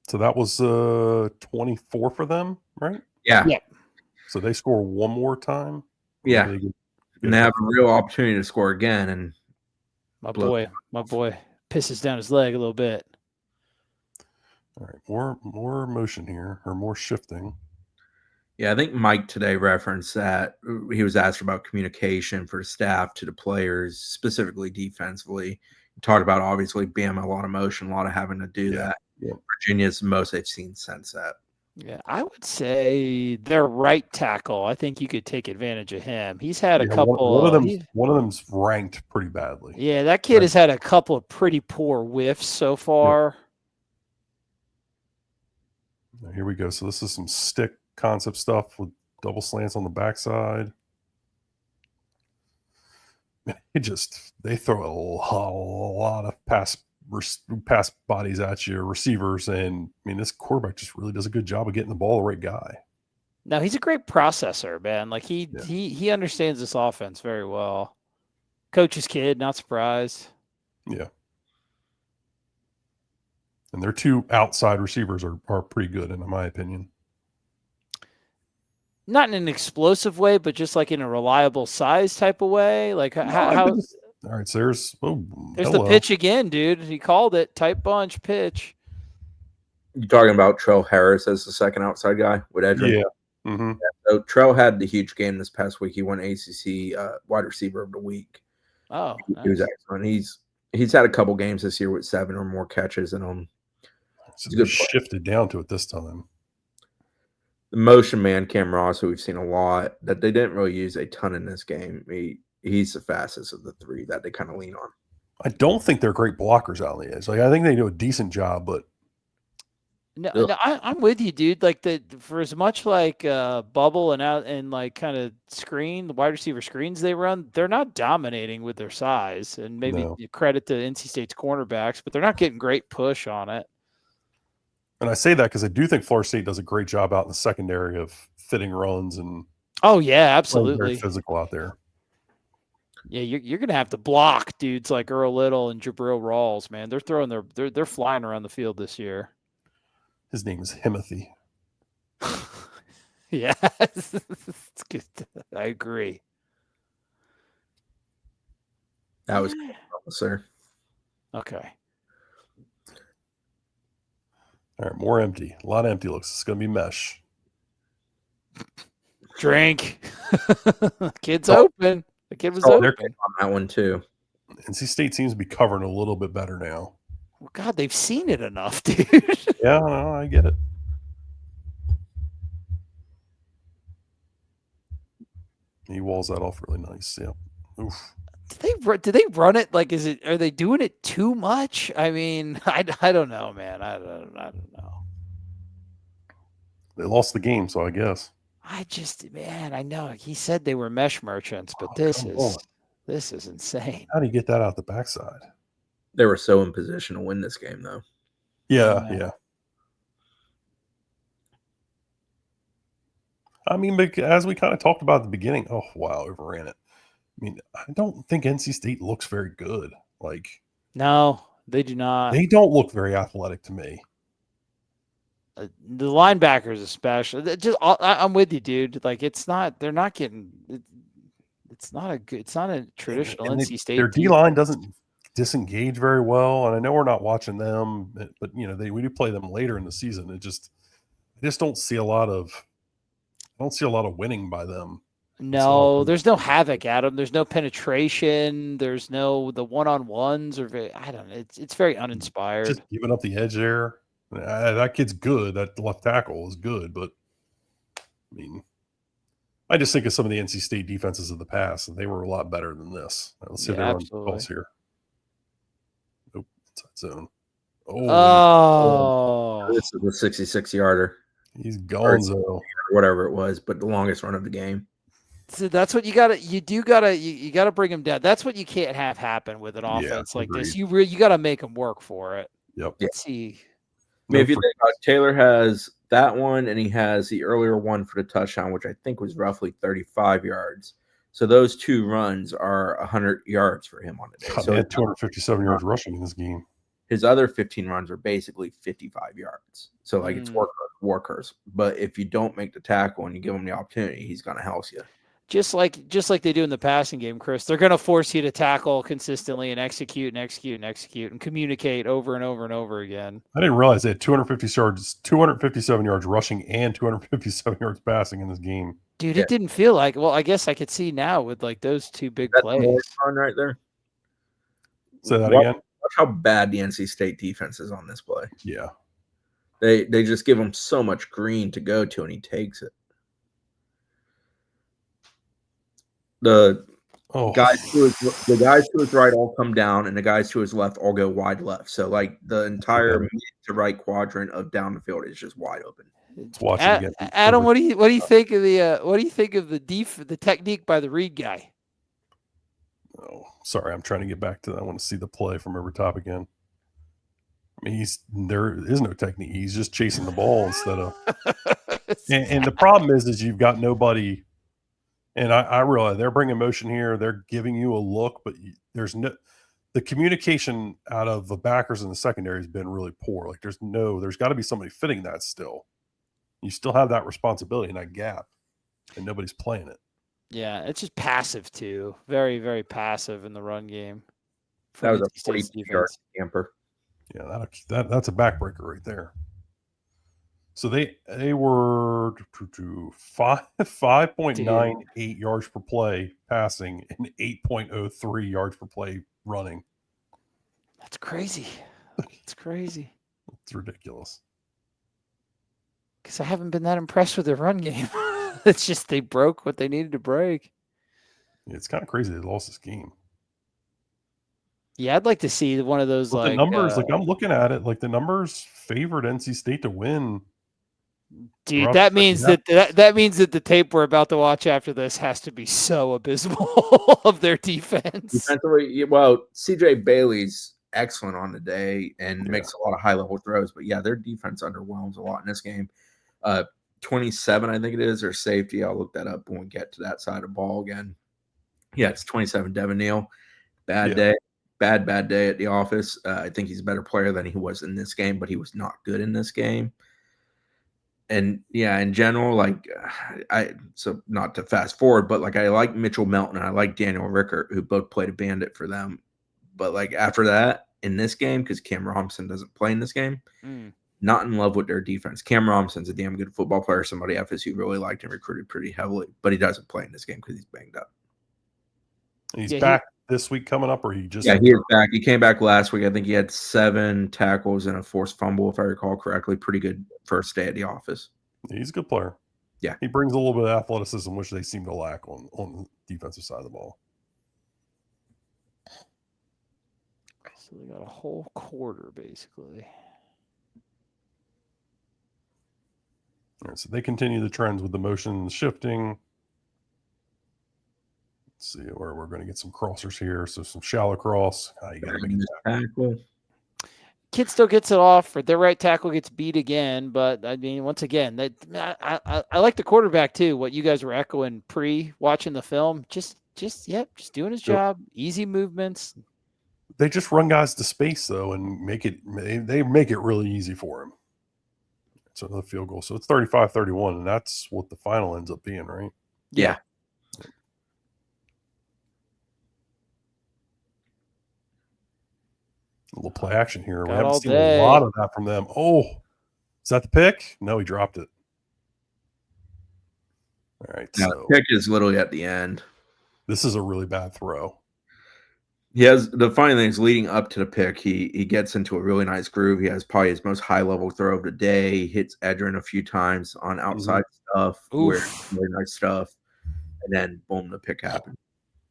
Speaker 3: So that was 24 for them, right?
Speaker 2: Yeah.
Speaker 1: Yeah.
Speaker 3: So they score one more time.
Speaker 2: Yeah. And they have a real opportunity to score again. And
Speaker 1: my boy pisses down his leg a little bit.
Speaker 3: All right, more motion here, or more shifting.
Speaker 2: Yeah, I think Mike today referenced that he was asked about communication for staff to the players, specifically defensively. He talked about obviously being a lot of motion, a lot of having to do that.
Speaker 3: Yeah.
Speaker 2: Virginia's the most they've seen since that.
Speaker 1: Yeah, I would say their right tackle. I think you could take advantage of him. He's had a couple.
Speaker 3: One of them's ranked pretty badly.
Speaker 1: Yeah, that kid has had a couple of pretty poor whiffs so far.
Speaker 3: Yeah. Here we go. So this is some stick concept stuff with double slants on the backside. They throw a lot of pass bodies at you, receivers, and I mean this quarterback just really does a good job of getting the ball to the right guy.
Speaker 1: No, he's a great processor, man. Like he understands this offense very well. Coach's kid, not surprised.
Speaker 3: Yeah. And their 2 outside receivers are pretty good, in my opinion.
Speaker 1: Not in an explosive way, but just like in a reliable size type of way. Like how
Speaker 3: all right, so there's
Speaker 1: the pitch again, dude. He called it tight bunch pitch.
Speaker 2: You talking about Trell Harris as the second outside guy with Edrin?
Speaker 3: Yeah.
Speaker 2: Yeah. So Trell had the huge game this past week. He won ACC wide receiver of the week.
Speaker 1: Oh, nice.
Speaker 2: He was excellent. He's had a couple games this year with 7 or more catches in them.
Speaker 3: So they shifted down to it this time.
Speaker 2: The motion man, Cam Ross, who we've seen a lot, that they didn't really use a ton in this game. He's the fastest of the 3 that they kind of lean on.
Speaker 3: I don't think they're great blockers out on the edge. Like I think they do a decent job, but
Speaker 1: no, I'm with you, dude. Like for as much like bubble and out and like kind of screen, the wide receiver screens they run, they're not dominating with their size. And maybe you credit to NC State's cornerbacks, but they're not getting great push on it.
Speaker 3: And I say that because I do think Florida State does a great job out in the secondary of fitting runs and.
Speaker 1: Oh yeah, absolutely.
Speaker 3: Very physical out there.
Speaker 1: Yeah, you're gonna have to block dudes like Earl Little and Jabril Rawls, man. They're throwing they're flying around the field this year.
Speaker 3: His name is Himothy.
Speaker 1: Yeah, it's good. I agree.
Speaker 2: That was sir.
Speaker 1: Okay.
Speaker 3: All right, more empty. A lot of empty looks. It's going to be mesh.
Speaker 1: Drink. Kid's open. The kid was open
Speaker 2: on that one too.
Speaker 3: NC State seems to be covering a little bit better now.
Speaker 1: Well, God, they've seen it enough, dude.
Speaker 3: Yeah, no, I get it. He walls that off really nice. Yeah. Oof.
Speaker 1: Do they run it like? Are they doing it too much? I mean, I don't know, man. I don't know.
Speaker 3: They lost the game, so I guess.
Speaker 1: I know he said they were mesh merchants, but this is insane.
Speaker 3: How do you get that out the backside?
Speaker 2: They were so in position to win this game, though.
Speaker 3: Yeah. I mean, as we kind of talked about at the beginning, oh wow, overran it. I mean, I don't think NC State looks very good. Like,
Speaker 1: no, they do not.
Speaker 3: They don't look very athletic to me.
Speaker 1: The linebackers, especially, I'm with you, dude. Like it's not it's not a traditional NC State.
Speaker 3: Their D line doesn't disengage very well, and I know we're not watching them, but we do play them later in the season. I just don't see a lot of winning by them.
Speaker 1: No, there's no havoc, Adam. There's no penetration. There's no the one-on-ones or I don't know. It's very uninspired.
Speaker 3: Just giving up the edge there. That kid's good. That left tackle is good, but I mean, I just think of some of the NC State defenses of the past, and they were a lot better than this. Let's see if they run calls here. Nope, inside zone.
Speaker 1: Oh,
Speaker 2: this is a 66-yarder.
Speaker 3: He's gonzo.
Speaker 2: Whatever it was, but the longest run of the game.
Speaker 1: So that's what you gotta. You gotta bring him down. That's what you can't have happen with an offense like this. You gotta make him work for it.
Speaker 3: Yep.
Speaker 1: Let's see.
Speaker 2: I mean, if you think about it, Taylor has that one, and he has the earlier one for the touchdown, which I think was roughly 35 yards. So those two runs are 100 yards for him on the day.
Speaker 3: So he had 257 yards rushing in this game.
Speaker 2: His other 15 runs are basically 55 yards. So like it's workers. But if you don't make the tackle and you give him the opportunity, he's going to house you.
Speaker 1: Just like they do in the passing game, Chris. They're going to force you to tackle consistently and execute and communicate over and over and over again.
Speaker 3: I didn't realize they had 257 yards rushing and 257 yards passing in this game.
Speaker 1: Dude, it didn't feel like. Well, I guess I could see now with like those two big plays.
Speaker 2: Run right there.
Speaker 3: Say that again.
Speaker 2: Watch how bad the NC State defense is on this play.
Speaker 3: Yeah,
Speaker 2: they just give him so much green to go to, and he takes it. The guys to his right all come down, and the guys to his left all go wide left. So like the entire mid to right quadrant of down the field is just wide open.
Speaker 1: Adam, what do you think of the technique by the Reed guy?
Speaker 3: Oh, sorry, I'm trying to get back to that. I want to see the play from every top again. I mean, there is no technique. He's just chasing the ball instead of. and the problem is you've got nobody. And I realize they're bringing motion here. They're giving you a look, but there's no the communication out of the backers in the secondary has been really poor. Like there's got to be somebody fitting that still. You still have that responsibility in that gap, and nobody's playing it.
Speaker 1: Yeah, it's just passive too. Very, very passive in the run game.
Speaker 2: That was a 42-yard camper.
Speaker 3: Yeah, that's a backbreaker right there. So they were 5.98 yards per play passing and 8.03 yards per play running.
Speaker 1: That's crazy. It's crazy.
Speaker 3: It's ridiculous.
Speaker 1: Because I haven't been that impressed with their run game. It's just they broke what they needed to break.
Speaker 3: It's kind of crazy they lost this game.
Speaker 1: Yeah, I'd like to see one of those
Speaker 3: the numbers. I'm looking at it. Like the numbers favored NC State to win.
Speaker 1: Dude, that means that the tape we're about to watch after this has to be so abysmal of their defense.
Speaker 2: Defensively, well, CJ Bailey's excellent on the day and makes a lot of high-level throws. But, yeah, their defense underwhelms a lot in this game. 27, I think it is, or safety. I'll look that up when we get to that side of the ball again. Yeah, it's 27, Devin Neal. Bad day. Bad day at the office. I think he's a better player than he was in this game, but he was not good in this game. And yeah, in general, like so not to fast forward, but like I like Mitchell Melton and I like Daniel Rickert, who both played a bandit for them. But like after that, in this game, because Cam Robinson doesn't play in this game, not in love with their defense. Cam Robinson's a damn good football player, somebody FSU really liked and recruited pretty heavily, but he doesn't play in this game because he's banged up.
Speaker 3: He's back this week coming up, or he just
Speaker 2: he is back. He came back last week. I think he had 7 tackles and a forced fumble, if I recall correctly. Pretty good first day at the office.
Speaker 3: He's a good player.
Speaker 2: Yeah,
Speaker 3: he brings a little bit of athleticism, which they seem to lack on the defensive side of the ball.
Speaker 1: So they got a whole quarter basically.
Speaker 3: All right, so they continue the trends with the motion shifting. Let's see where we're going to get some crossers here. So some shallow cross. You got to make it
Speaker 2: tackle.
Speaker 1: Kid still gets it off. Their right tackle gets beat again, but I mean, once again, I like the quarterback too. What you guys were echoing watching the film, just doing his job. Easy movements.
Speaker 3: They just run guys to space though, and they make it really easy for him. So another field goal. So it's 35-31, and that's what the final ends up being, right?
Speaker 1: Yeah.
Speaker 3: A little play action here.
Speaker 1: Got
Speaker 3: We haven't
Speaker 1: all
Speaker 3: seen
Speaker 1: day.
Speaker 3: a lot of that from them. Oh, is that the pick? No, he dropped it. All right.
Speaker 2: Yeah,
Speaker 3: So
Speaker 2: the pick is literally at the end.
Speaker 3: this is a really bad throw.
Speaker 2: He has the funny thing is leading up to the pick, he gets into a really nice groove. He has probably his most high level throw of the day. He hits Edrin a few times on outside stuff, where really nice stuff, and then boom, the pick happened.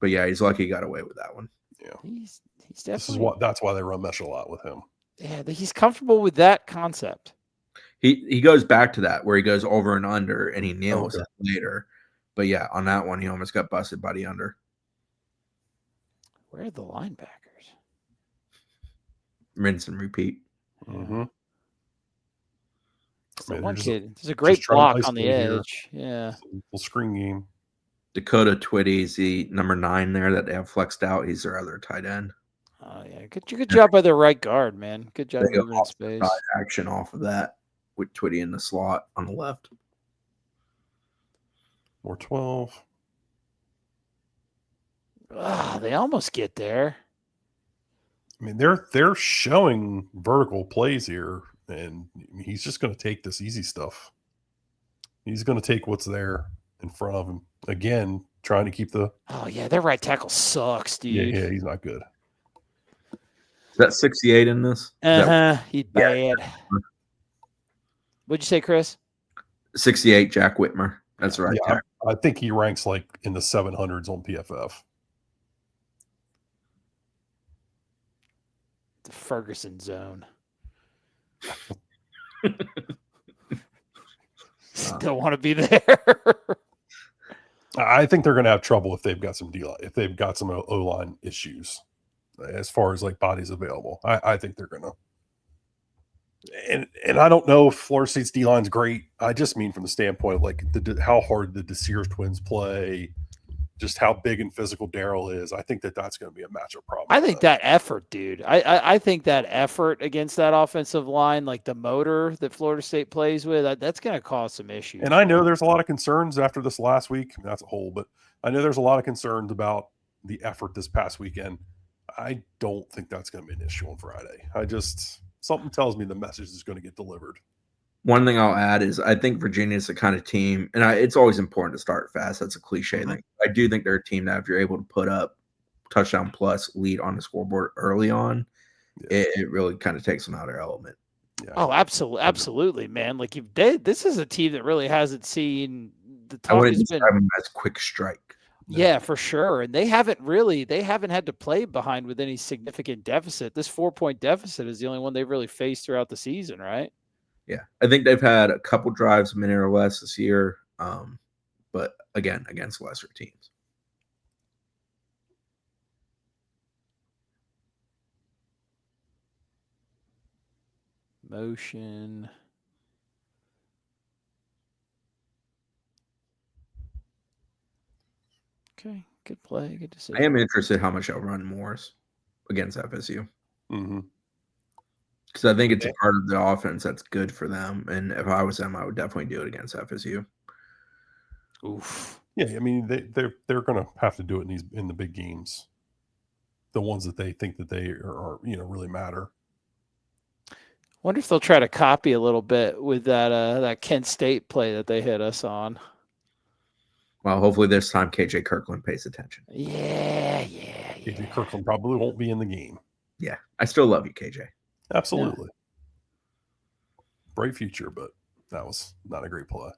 Speaker 2: But yeah, he's lucky he got away with that one.
Speaker 3: Yeah,
Speaker 1: he's definitely.
Speaker 3: That's why they run mesh a lot with him.
Speaker 1: Yeah, he's comfortable with that concept.
Speaker 2: He goes back to that where he goes over and under and he nails it later. But yeah, on that one, he almost got busted by the under.
Speaker 1: Where are the linebackers?
Speaker 2: Rinse and repeat.
Speaker 3: Mm-hmm.
Speaker 1: One kid. There's a great block on the edge. Yeah.
Speaker 3: Full screen game.
Speaker 2: Dakota Twitty's the number 9 there that they have flexed out. He's their other tight end.
Speaker 1: Oh yeah, good job by their right guard, man. Good job moving in space.
Speaker 2: Action off of that with Twitty in the slot on the left.
Speaker 3: More 12.
Speaker 1: They almost get there.
Speaker 3: I mean, they're showing vertical plays here, and he's just going to take this easy stuff. He's going to take what's there in front of him. Again, trying to keep the...
Speaker 1: Oh, yeah, their right tackle sucks, dude.
Speaker 3: Yeah, he's not good.
Speaker 2: Is that 68 in this?
Speaker 1: He's bad. What'd you say, Chris?
Speaker 2: 68, Jack Whitmer. That's right.
Speaker 3: Yeah, I think he ranks like in the 700s on PFF.
Speaker 1: The Ferguson zone. Still want to be there.
Speaker 3: I think they're going to have trouble if they've got some O-line issues as far as like bodies available. I think they're going to. And I don't know if Florida State's D-line's great. I just mean from the standpoint of like how hard the Desir twins play, just how big and physical Darryl is. I think that's going to be a matchup problem.
Speaker 1: I think that effort, dude. I think that effort against that offensive line, like the motor that Florida State plays with, that's going to cause some issues.
Speaker 3: And I know there's a lot of concerns after this last week. I mean, that's a whole, but I know there's a lot of concerns about the effort this past weekend. I don't think that's going to be an issue on Friday. Something tells me the message is going to get delivered.
Speaker 2: One thing I'll add is I think Virginia's the kind of team, and it's always important to start fast. That's a cliche thing. I do think they're a team that if you're able to put up touchdown plus lead on the scoreboard early on, it really kind of takes them out of their element.
Speaker 1: Yeah. Oh, absolutely, man. Like this is a team that really hasn't seen the top.
Speaker 2: I wouldn't describe them as quick strike.
Speaker 1: Yeah, for sure. And they haven't had to play behind with any significant deficit. This 4-point deficit is the only one they've really faced throughout the season, right?
Speaker 2: Yeah. I think they've had a couple drives, a minute or less this year. But again, against lesser teams.
Speaker 1: Motion. Okay, good play, good decision.
Speaker 2: I am interested how much I'll run Morris against FSU. Because I think it's a part of the offense that's good for them. And if I was them, I would definitely do it against FSU.
Speaker 1: Oof.
Speaker 3: Yeah, I mean they're going to have to do it in the big games, the ones that they think that they are really matter.
Speaker 1: Wonder if they'll try to copy a little bit with that Kent State play that they hit us on.
Speaker 2: Well, hopefully this time KJ Kirkland pays attention.
Speaker 1: Yeah.
Speaker 3: KJ Kirkland probably won't be in the game.
Speaker 2: Yeah, I still love you, KJ.
Speaker 3: Absolutely. Yeah. Bright future, but that was not a great play.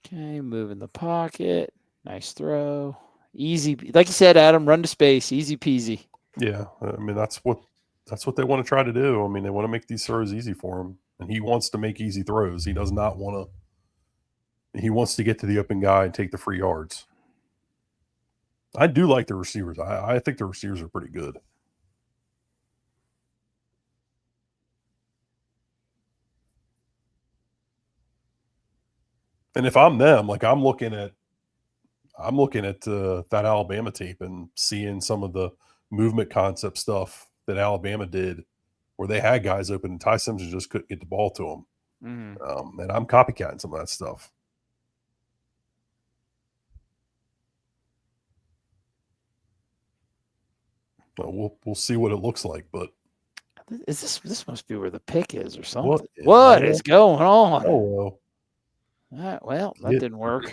Speaker 1: Okay, move in the pocket. Nice throw. Easy. Like you said, Adam, run to space. Easy peasy.
Speaker 3: Yeah, I mean, that's what they want to try to do. I mean, they want to make these throws easy for him, and he wants to make easy throws. He does not want to. He wants to get to the open guy and take the free yards. I do like the receivers. I think the receivers are pretty good. And if I'm them, like I'm looking at that Alabama tape and seeing some of the movement concept stuff that Alabama did, where they had guys open and Ty Simpson just couldn't get the ball to them.
Speaker 1: Mhm.
Speaker 3: And I'm copycatting some of that stuff. We'll see what it looks like, but
Speaker 1: Is this must be where the pick is or something?
Speaker 3: What in
Speaker 1: What
Speaker 3: the
Speaker 1: is going on?
Speaker 3: Oh,
Speaker 1: Well, that
Speaker 3: Yeah.
Speaker 1: didn't work.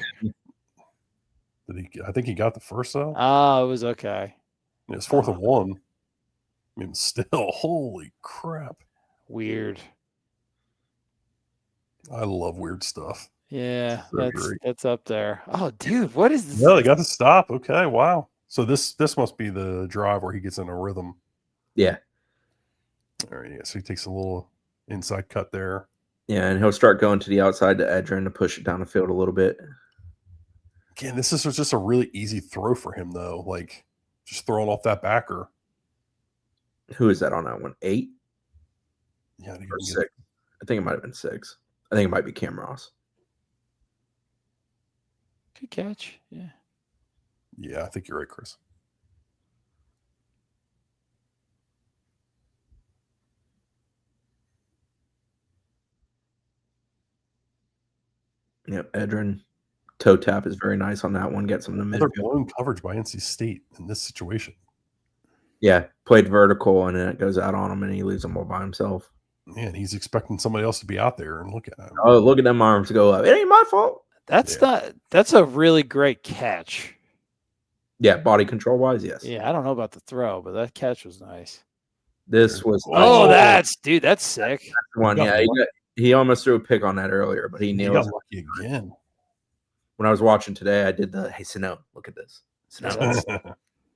Speaker 3: I think he got the first though.
Speaker 1: Oh, it was okay.
Speaker 3: It's 4th and 1. I mean, still, holy crap!
Speaker 1: Weird.
Speaker 3: I love weird stuff.
Speaker 1: Yeah,
Speaker 3: So great.
Speaker 1: that's up there. Oh, dude, what is this?
Speaker 3: No, they got the stop. Okay, wow. So this must be the drive where he gets in a rhythm.
Speaker 2: Yeah.
Speaker 3: All right, yeah. So he takes a little inside cut there.
Speaker 2: Yeah, and he'll start going to the outside to Edrin to push it down the field a little bit.
Speaker 3: Again, this is just a really easy throw for him, though. Like, just throwing off that backer.
Speaker 2: Who is that on that one? 8?
Speaker 3: Yeah,
Speaker 2: Or 6? I think it might have been 6. I think it might be Cam Ross.
Speaker 1: Good catch. Yeah.
Speaker 3: Yeah, I think you're right, Chris.
Speaker 2: Yep, Edrin toe tap is very nice on that one. Gets him to
Speaker 3: Another
Speaker 2: midfield.
Speaker 3: blown coverage by NC State in this situation.
Speaker 2: Yeah, played vertical and then it goes out on him and he leaves him all by himself.
Speaker 3: Man, he's expecting somebody else to be out there and look at him.
Speaker 2: Oh, look at them arms go up. It ain't my fault.
Speaker 1: That's a really great catch.
Speaker 2: Yeah, body control wise, yes.
Speaker 1: Yeah, I don't know about the throw, but that catch was nice.
Speaker 2: This was
Speaker 1: Oh, that's sick.
Speaker 2: That's the one. Yeah, he almost threw a pick on that earlier, but he nailed
Speaker 3: got
Speaker 2: it.
Speaker 3: lucky again.
Speaker 2: When I was watching today, I did the hey Sano, look at this.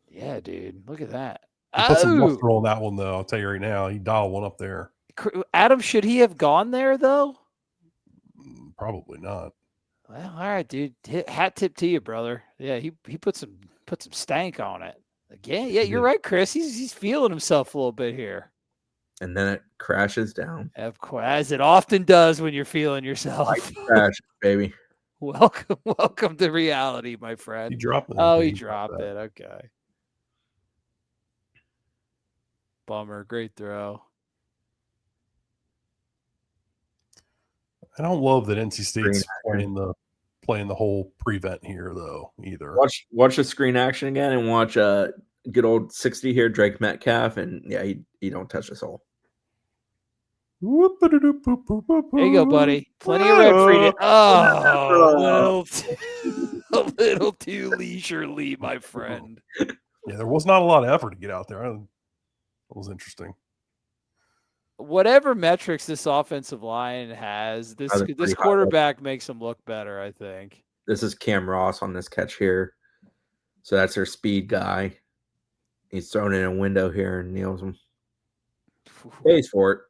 Speaker 1: Yeah, dude, look at that.
Speaker 3: He put some luster on that one, though. I'll tell you right now, he dialed one up there.
Speaker 1: Adam, should he have gone there though?
Speaker 3: Probably not.
Speaker 1: Well, all right, dude. Hat tip to you, brother. Yeah, he put some stank on it. Again, yeah, you're right, Chris. He's feeling himself a little bit here.
Speaker 2: And then it crashes down.
Speaker 1: Of course, as it often does when you're feeling yourself.
Speaker 2: Crash, baby.
Speaker 1: Welcome to reality, my friend.
Speaker 3: He dropped it.
Speaker 1: Oh, he dropped it. Okay. Bummer. Great throw.
Speaker 3: I don't love that NC State's playing the whole prevent here, though, either.
Speaker 2: Watch the screen action again and watch good old 60 here, Drake Metcalf, and yeah, he don't touch us all.
Speaker 1: There you go, buddy. Plenty of red for you. Oh, a little too leisurely, my friend.
Speaker 3: Yeah, there was not a lot of effort to get out there. That was interesting.
Speaker 1: Whatever metrics this offensive line has, this quarterback makes them look better, I think.
Speaker 2: This is Cam Ross on this catch here. So that's their speed guy. He's thrown in a window here and nails him. Pays for it.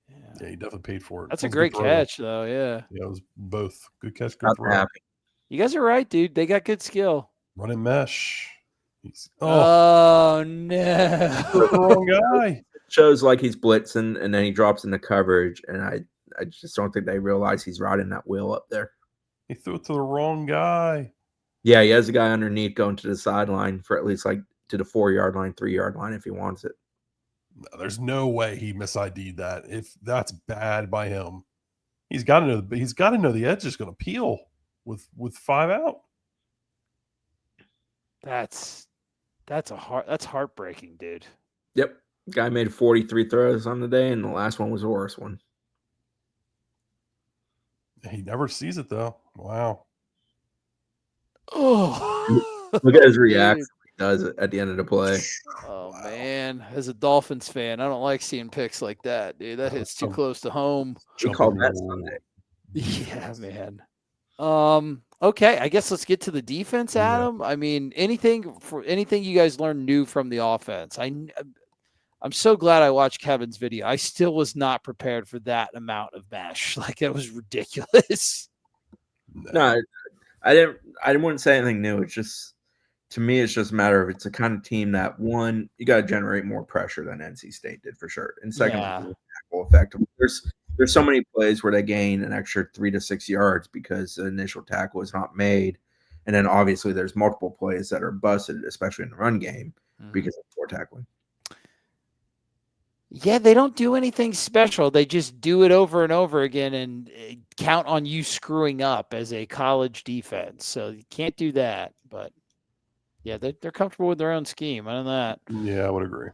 Speaker 3: Yeah, he definitely paid for it.
Speaker 1: That's a great catch, though. Yeah.
Speaker 3: Yeah, it was both. Good catch, good throw.
Speaker 1: You guys are right, dude. They got good skill.
Speaker 3: Running mesh.
Speaker 1: Oh no.
Speaker 3: The wrong guy.
Speaker 2: Shows like he's blitzing and then he drops into coverage. And I just don't think they realize he's riding that wheel up there.
Speaker 3: He threw it to the wrong guy.
Speaker 2: Yeah, he has a guy underneath going to the sideline for at least like to the 4-yard line, 3-yard line if he wants it.
Speaker 3: No, there's no way he mis-ID'd that. If that's bad by him, he's got to know the edge is going to peel with 5 out.
Speaker 1: That's heartbreaking, dude.
Speaker 2: Yep. Guy made 43 throws on the day, and the last one was the worst one.
Speaker 3: He never sees it though. Wow.
Speaker 1: Oh,
Speaker 2: look at his reaction. He does it at the end of the play.
Speaker 1: Oh man, as a Dolphins fan, I don't like seeing picks like that, dude. That hits too close to home.
Speaker 2: We called that Sunday.
Speaker 1: Yeah, man. Okay, I guess let's get to the defense, Adam. Yeah. I mean, anything you guys learned new from the offense? I'm so glad I watched Kevin's video. I still was not prepared for that amount of mesh. Like, it was ridiculous.
Speaker 2: No, I wouldn't say anything new. It's just, to me, it's just a matter of it's a kind of team that, one, you got to generate more pressure than NC State did for sure. And second, tackle effectively. There's so many plays where they gain an extra 3 to 6 yards because the initial tackle is not made. And then obviously there's multiple plays that are busted, especially in the run game, because of poor tackling.
Speaker 1: Yeah, they don't do anything special. They just do it over and over again and count on you screwing up as a college defense. So you can't do that. But yeah, they're comfortable with their own scheme. Other than that,
Speaker 3: Yeah, I would agree.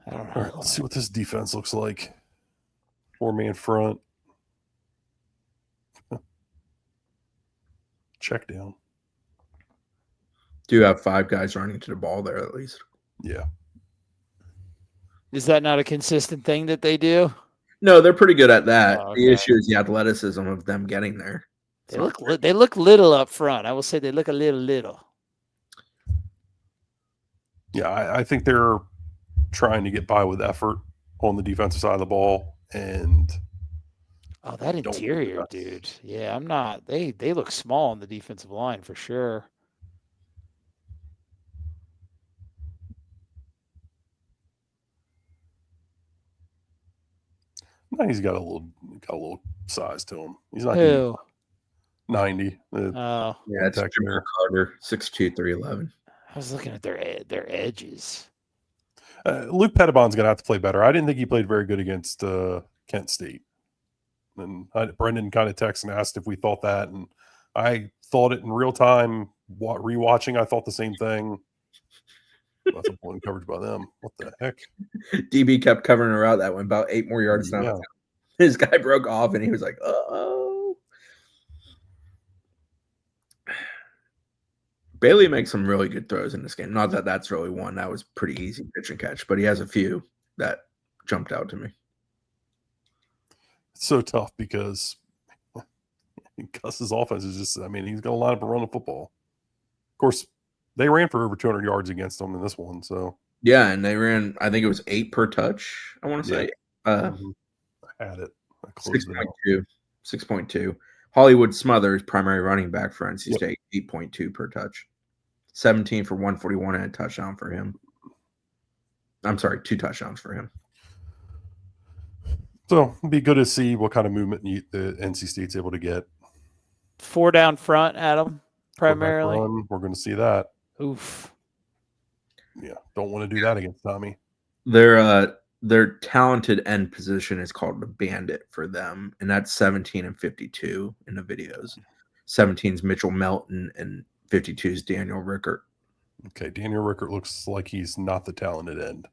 Speaker 1: I don't know.
Speaker 3: All right, let's see what this defense looks like. 4-man front. Check down.
Speaker 2: Do you have 5 guys running to the ball there at least?
Speaker 3: Yeah.
Speaker 1: Is that not a consistent thing that they do?
Speaker 2: No, they're pretty good at that.
Speaker 1: Oh,
Speaker 2: The
Speaker 1: okay.
Speaker 2: issue is the athleticism of them getting there.
Speaker 1: They look little up front. I will say they look a little.
Speaker 3: Yeah, I think they're trying to get by with effort on the defensive side of the ball, and
Speaker 1: Oh, that interior, dude. Yeah, I'm not. They look small on the defensive line for sure.
Speaker 3: no, he's got a little size to him. He's not
Speaker 1: Who?
Speaker 3: 90.
Speaker 1: Oh,
Speaker 2: Yeah, it's
Speaker 3: Texture.
Speaker 2: Triple Carter, 6'2", 311.
Speaker 1: I was looking at their edges.
Speaker 3: Luke Pettibon's going to have to play better. I didn't think he played very good against Kent State. And Brendan kind of texted and asked if we thought that, and I thought it in real time. Rewatching, I thought the same thing. That's a point coverage by them. What the heck?
Speaker 2: DB kept covering a route that went about 8 more yards down.
Speaker 3: Yeah.
Speaker 2: His guy broke off, and he was like, "Oh." Bailey makes some really good throws in this game. Not that that's really one that was pretty easy pitch and catch, but he has a few that jumped out to me.
Speaker 3: It's so tough because Gus's offense is just, he's going to line up and run the football. Of course, they ran for over 200 yards against them in this one. So,
Speaker 2: yeah, and they ran, I think it was 8 per touch, I want to say.
Speaker 3: I had it.
Speaker 2: 6.2. 6.2. Hollywood Smothers, primary running back for NC State, 8.2 per touch. 17 for 141 and a touchdown for him. I'm sorry, 2 touchdowns for him.
Speaker 3: So it'd be good to see what kind of movement the NC State's able to get.
Speaker 1: 4 down front, Adam, primarily.
Speaker 3: We're going to see that.
Speaker 1: Oof.
Speaker 3: Yeah, don't want to do that against Tommy.
Speaker 2: Their talented end position is called the bandit for them, and that's 17 and 52 in the videos. 17 is Mitchell Melton, and 52 is Daniel Rickert.
Speaker 3: Okay, Daniel Rickert looks like he's not the talented end.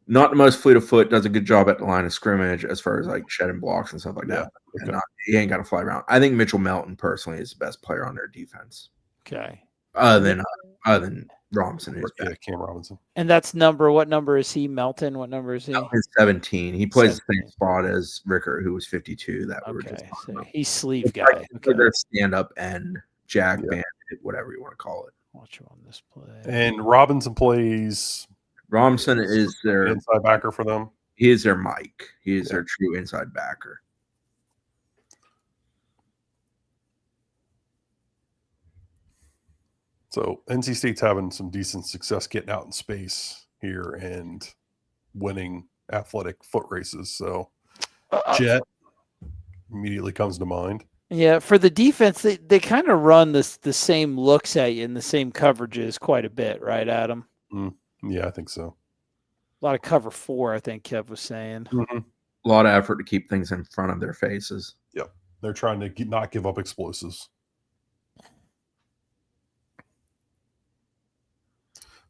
Speaker 2: Not the most fleet of foot, does a good job at the line of scrimmage as far as like shedding blocks and stuff like that.
Speaker 3: Okay.
Speaker 2: He ain't got to fly around. I think Mitchell Melton personally is the best player on their defense.
Speaker 1: Okay.
Speaker 2: Other than Robinson is
Speaker 3: back. Cam Robinson.
Speaker 1: And that's what number is he? Melton, what number is he?
Speaker 2: Melton's 17. He plays
Speaker 1: 17.
Speaker 2: the same spot as Rickert, who was 52. That we were just talking about.
Speaker 1: He's sleeve guy.
Speaker 2: Okay. Their stand-up end, Jack Bandit, whatever you want to call it.
Speaker 1: Watch him on this play.
Speaker 3: And Robinson plays.
Speaker 2: Robinson is their
Speaker 3: inside backer for them.
Speaker 2: He is their Mike. He is their true inside backer.
Speaker 3: So NC State's having some decent success getting out in space here and winning athletic foot races. So Jet immediately comes to mind. Yeah,
Speaker 1: for the defense, they kind of run the same looks at you and the same coverages quite a bit, right, Adam?
Speaker 3: Yeah, I think so.
Speaker 1: A lot of cover 4, I think Kev was saying.
Speaker 2: Mm-hmm. A lot of effort to keep things in front of their faces.
Speaker 3: Yep. They're trying to not give up explosives.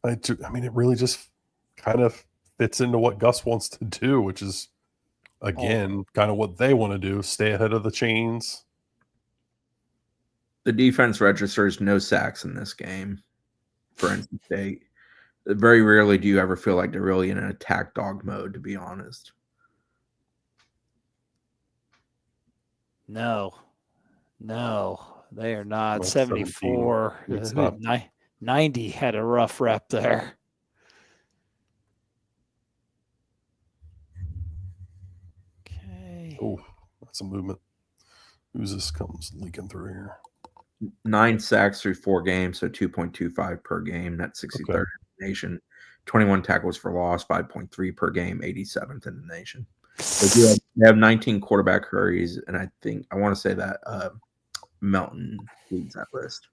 Speaker 3: It really just kind of fits into what Gus wants to do, which is, again, kind of what they want to do, stay ahead of the chains.
Speaker 2: The defense registers no sacks in this game for NC State. Very rarely do you ever feel like they're really in an attack dog mode, to be honest.
Speaker 1: No, they are not. 74. 90 had a rough rep there. Okay.
Speaker 3: Oh, that's a movement. Who's this comes leaking through here?
Speaker 2: 9 sacks through 4 games, so 2.25 per game. That's 63rd in the nation. 21 tackles for loss, 5.3 per game, 87th in the nation. They have 19 quarterback hurries, and I want to say that Melton leads that list.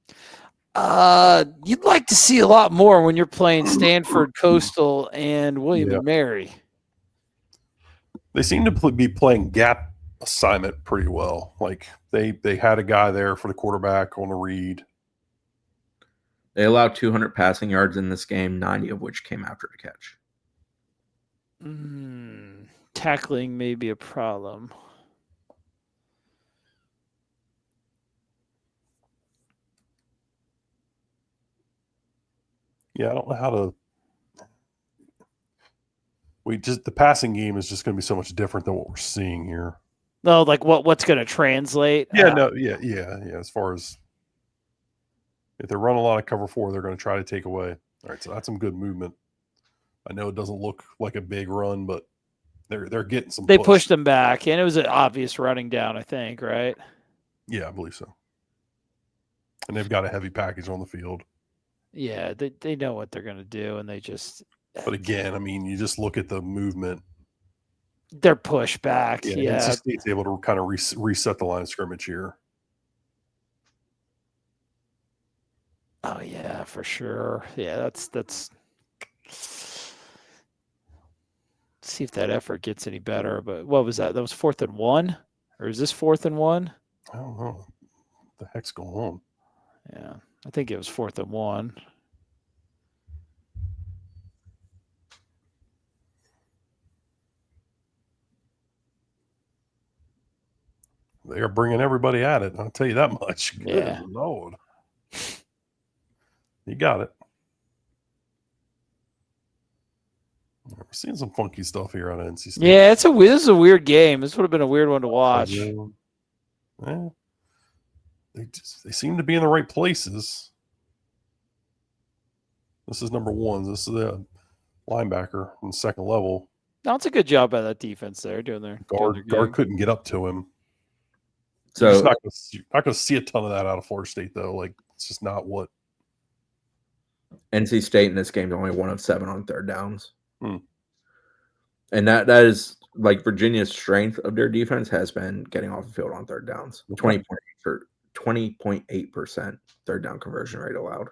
Speaker 1: You'd like to see a lot more when you're playing Stanford, Coastal, and William and Mary.
Speaker 3: They seem to be playing gap assignment pretty well. Like they had a guy there for the quarterback on the read.
Speaker 2: They allowed 200 passing yards in this game, 90 of which came after the catch.
Speaker 1: Tackling may be a problem.
Speaker 3: Yeah, I don't know how to. The passing game is just going to be so much different than what we're seeing here.
Speaker 1: No, like what's going to translate?
Speaker 3: Yeah, As far as if they run a lot of cover 4, they're going to try to take away. All right, so that's some good movement. I know it doesn't look like a big run, but they're getting some.
Speaker 1: They pushed them back, and it was an obvious running down, I think, right?
Speaker 3: Yeah, I believe so. And they've got a heavy package on the field.
Speaker 1: Yeah, they know what they're going to do, and they just.
Speaker 3: But again, I mean, you just look at the movement.
Speaker 1: They're pushed back. Yeah.
Speaker 3: NC State's able to kind of reset the line of scrimmage here.
Speaker 1: Oh yeah, for sure. Yeah, that's. See if that effort gets any better. But what was that? That was 4th and 1, or is this 4th and 1?
Speaker 3: I don't know. What the heck's going on?
Speaker 1: Yeah, I think it was 4th and 1.
Speaker 3: They are bringing everybody at it. I'll tell you that much.
Speaker 1: Yeah.
Speaker 3: Good Lord. You got it. We're seeing some funky stuff here out of NC State.
Speaker 1: Yeah, this is a weird game. This would have been a weird one to watch.
Speaker 3: Yeah. They seem to be in the right places. This is number 1. This is the linebacker on the second level.
Speaker 1: No, it's a good job by that defense there doing their
Speaker 3: guard couldn't get up to him.
Speaker 2: So
Speaker 3: you're not going to see a ton of that out of Florida State, though. Like, it's just not what.
Speaker 2: NC State in this game is only 1 of 7 on third downs.
Speaker 3: And
Speaker 2: that is like Virginia's strength of their defense has been getting off the field on third downs. 20.8% third down conversion rate allowed,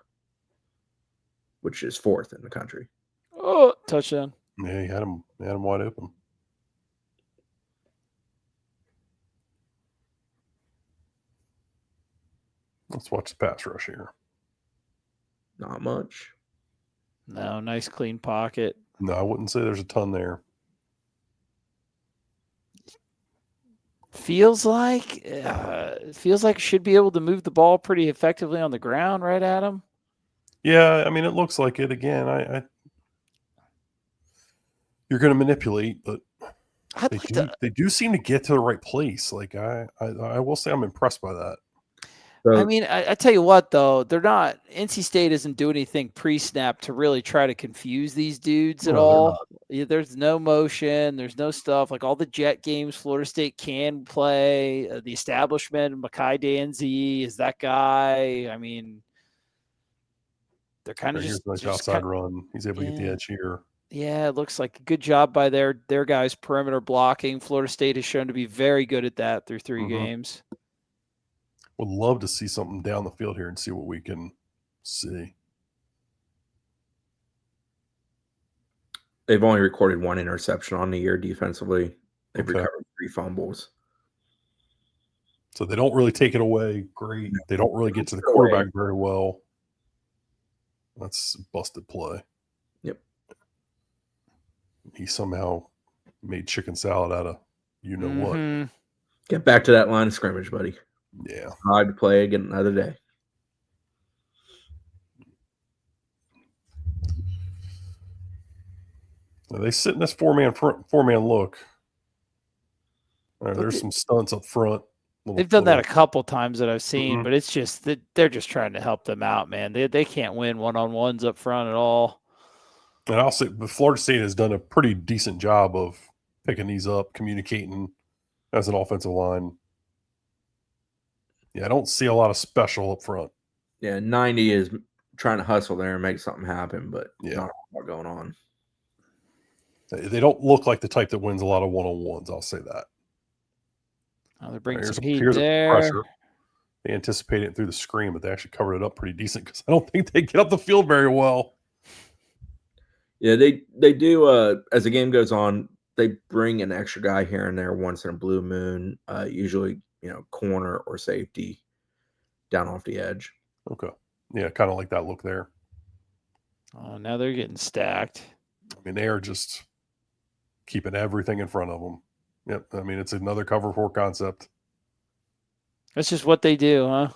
Speaker 2: which is 4th in the country.
Speaker 1: Oh, touchdown.
Speaker 3: Yeah, he had him wide open. Let's watch the pass rush here.
Speaker 2: Not much.
Speaker 1: No, nice clean pocket.
Speaker 3: No, I wouldn't say there's a ton there.
Speaker 1: Feels like should be able to move the ball pretty effectively on the ground, right, Adam?
Speaker 3: Yeah, I mean, it looks like it. Again, you're going to manipulate, but they do seem to get to the right place. Like I will say I'm impressed by that.
Speaker 1: I mean, I tell you what, though, they're not. NC State isn't doing anything pre-snap to really try to confuse these dudes at all. There's no motion. There's no stuff like all the jet games Florida State can play. The establishment, Makai Danzy is that guy. I mean, they're kind of just
Speaker 3: outside run. He's able to get the edge here.
Speaker 1: Yeah, it looks like a good job by their guys perimeter blocking. Florida State has shown to be very good at that through 3 games.
Speaker 3: Would love to see something down the field here and see what we can see.
Speaker 2: They've only recorded 1 interception on the year defensively. They've recovered 3 fumbles.
Speaker 3: So they don't really take it away great. They don't really get to the quarterback very well. That's a busted play.
Speaker 2: Yep.
Speaker 3: He somehow made chicken salad out of what.
Speaker 2: Get back to that line of scrimmage, buddy.
Speaker 3: Yeah.
Speaker 2: Hard to play again another day.
Speaker 3: Now they sit in this four-man look. All right, there's some stunts up front.
Speaker 1: They've done that a couple times that I've seen, but it's just that they're just trying to help them out, man. They can't win one-on-ones up front at all.
Speaker 3: And I'll say Florida State has done a pretty decent job of picking these up, communicating as an offensive line. Yeah, I don't see a lot of special up front.
Speaker 2: Yeah, 90 is trying to hustle there and make something happen, but not a lot going on.
Speaker 3: They don't look like the type that wins a lot of one-on-ones. I'll say that.
Speaker 1: Oh, they're bringing some heat there.
Speaker 3: They anticipated it through the screen, but they actually covered it up pretty decent because I don't think they get up the field very well.
Speaker 2: Yeah, they do. As the game goes on, they bring an extra guy here and there once in a blue moon. Usually, corner or safety down off the edge.
Speaker 3: Okay, yeah, kind of like that look there.
Speaker 1: Oh, now they're getting stacked.
Speaker 3: I mean, they are just keeping everything in front of them. Yep. I mean, it's another cover 4 concept.
Speaker 1: That's just what they do, huh?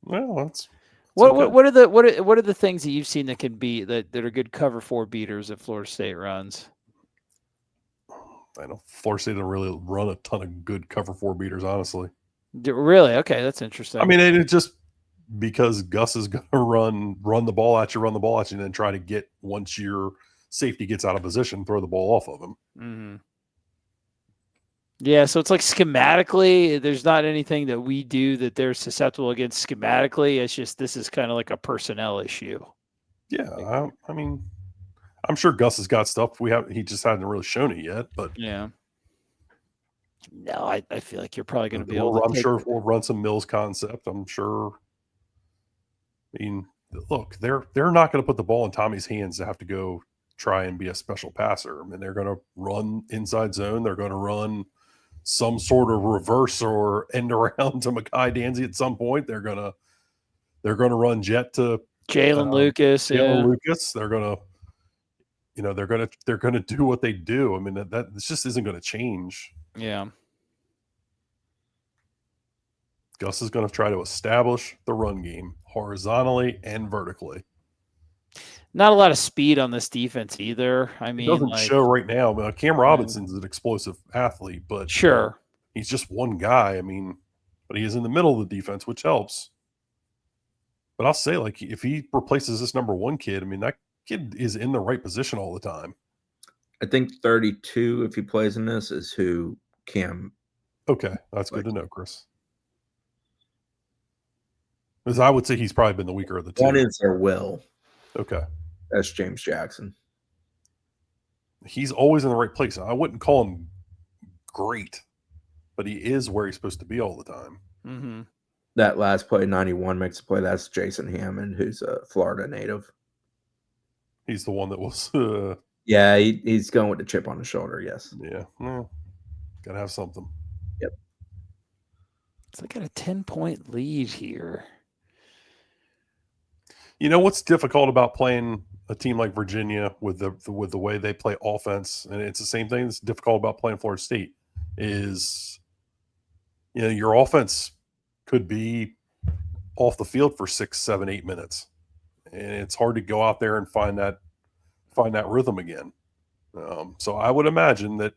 Speaker 3: Well, that's
Speaker 1: what
Speaker 3: okay.
Speaker 1: what are the things that you've seen that can be that are good cover 4 beaters that Florida State runs?
Speaker 3: I know Florida State doesn't really run a ton of good cover 4 beaters, honestly.
Speaker 1: Really? Okay, that's interesting.
Speaker 3: I mean, it's just because Gus is going to run the ball at you, and then try to get, once your safety gets out of position, throw the ball off of him.
Speaker 1: Mm-hmm. Yeah, so it's like schematically, there's not anything that we do that they're susceptible against schematically. It's just this is kind of like a personnel issue.
Speaker 3: Yeah, I mean, I'm sure Gus has got stuff he just hasn't really shown it yet. But
Speaker 1: yeah, no, I feel like you're probably going to be able to.
Speaker 3: I'm sure we'll run some Mills concept. I'm sure. I mean, look, they're not going to put the ball in Tommy's hands to have to go try and be a special passer. I mean, they're going to run inside zone. They're going to run some sort of reverse or end around to Mekhi Danzy at some point. They're gonna run jet to
Speaker 1: Jalen Lucas.
Speaker 3: Lucas. They're gonna, they're gonna do what they do. I mean, that this just isn't going to change.
Speaker 1: Yeah.
Speaker 3: Gus is going to try to establish the run game horizontally and vertically.
Speaker 1: Not a lot of speed on this defense either. I mean,
Speaker 3: it doesn't show right now. Cam Robinson's an explosive athlete, but
Speaker 1: sure,
Speaker 3: he's just one guy. I mean, but he is in the middle of the defense, which helps. But I'll say, like, if he replaces this number 1 kid, I mean, that kid is in the right position all the time.
Speaker 2: I think 32, if he plays in this, is who Cam.
Speaker 3: Okay, that's good to know, Chris. Because I would say he's probably been the weaker of the two.
Speaker 2: One is their Will.
Speaker 3: Okay.
Speaker 2: That's James Jackson.
Speaker 3: He's always in the right place. I wouldn't call him great, but he is where he's supposed to be all the time.
Speaker 1: Mm-hmm.
Speaker 2: That last play, 91 makes a play. That's Jason Hammond, who's a Florida native.
Speaker 3: He's the one that was.
Speaker 2: Yeah, he's going with the chip on the shoulder. Yes.
Speaker 3: Yeah. Well, gotta have something.
Speaker 2: Yep.
Speaker 1: So they got a 10-point lead here.
Speaker 3: You know what's difficult about playing a team like Virginia with the way they play offense, and it's the same thing that's difficult about playing Florida State, is your offense could be off the field for 6, 7, 8 minutes, and it's hard to go out there and find that rhythm again. So I would imagine that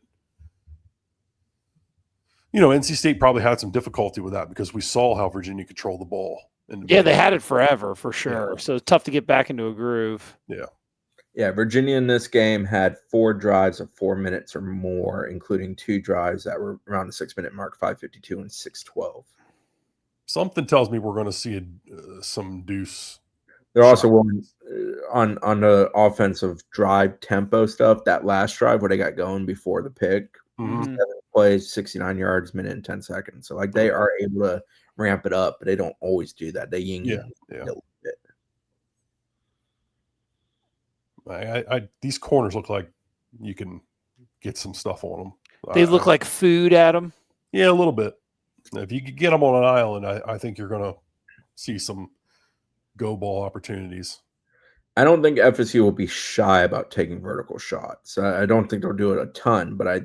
Speaker 3: NC State probably had some difficulty with that because we saw how Virginia controlled the ball.
Speaker 1: Yeah, they had it forever for sure. Yeah. So it's tough to get back into a groove.
Speaker 3: Yeah.
Speaker 2: Yeah, Virginia in this game had 4 drives of 4 minutes or more, including 2 drives that were around the 6-minute mark, 5:52 and 6:12.
Speaker 3: Something tells me we're going to see some deuce.
Speaker 2: They're also willing on the offensive drive tempo stuff. That last drive where they got going before the pick, 7 plays, 69 yards, minute and 10 seconds. So they are able to ramp it up, but they don't always do that. They ying a little bit.
Speaker 3: These corners look like you can get some stuff on them.
Speaker 1: They look like food at them.
Speaker 3: Yeah, a little bit. If you could get them on an island, I think you're going to see some go ball opportunities.
Speaker 2: I don't think FSU will be shy about taking vertical shots. I don't think they'll do it a ton, but I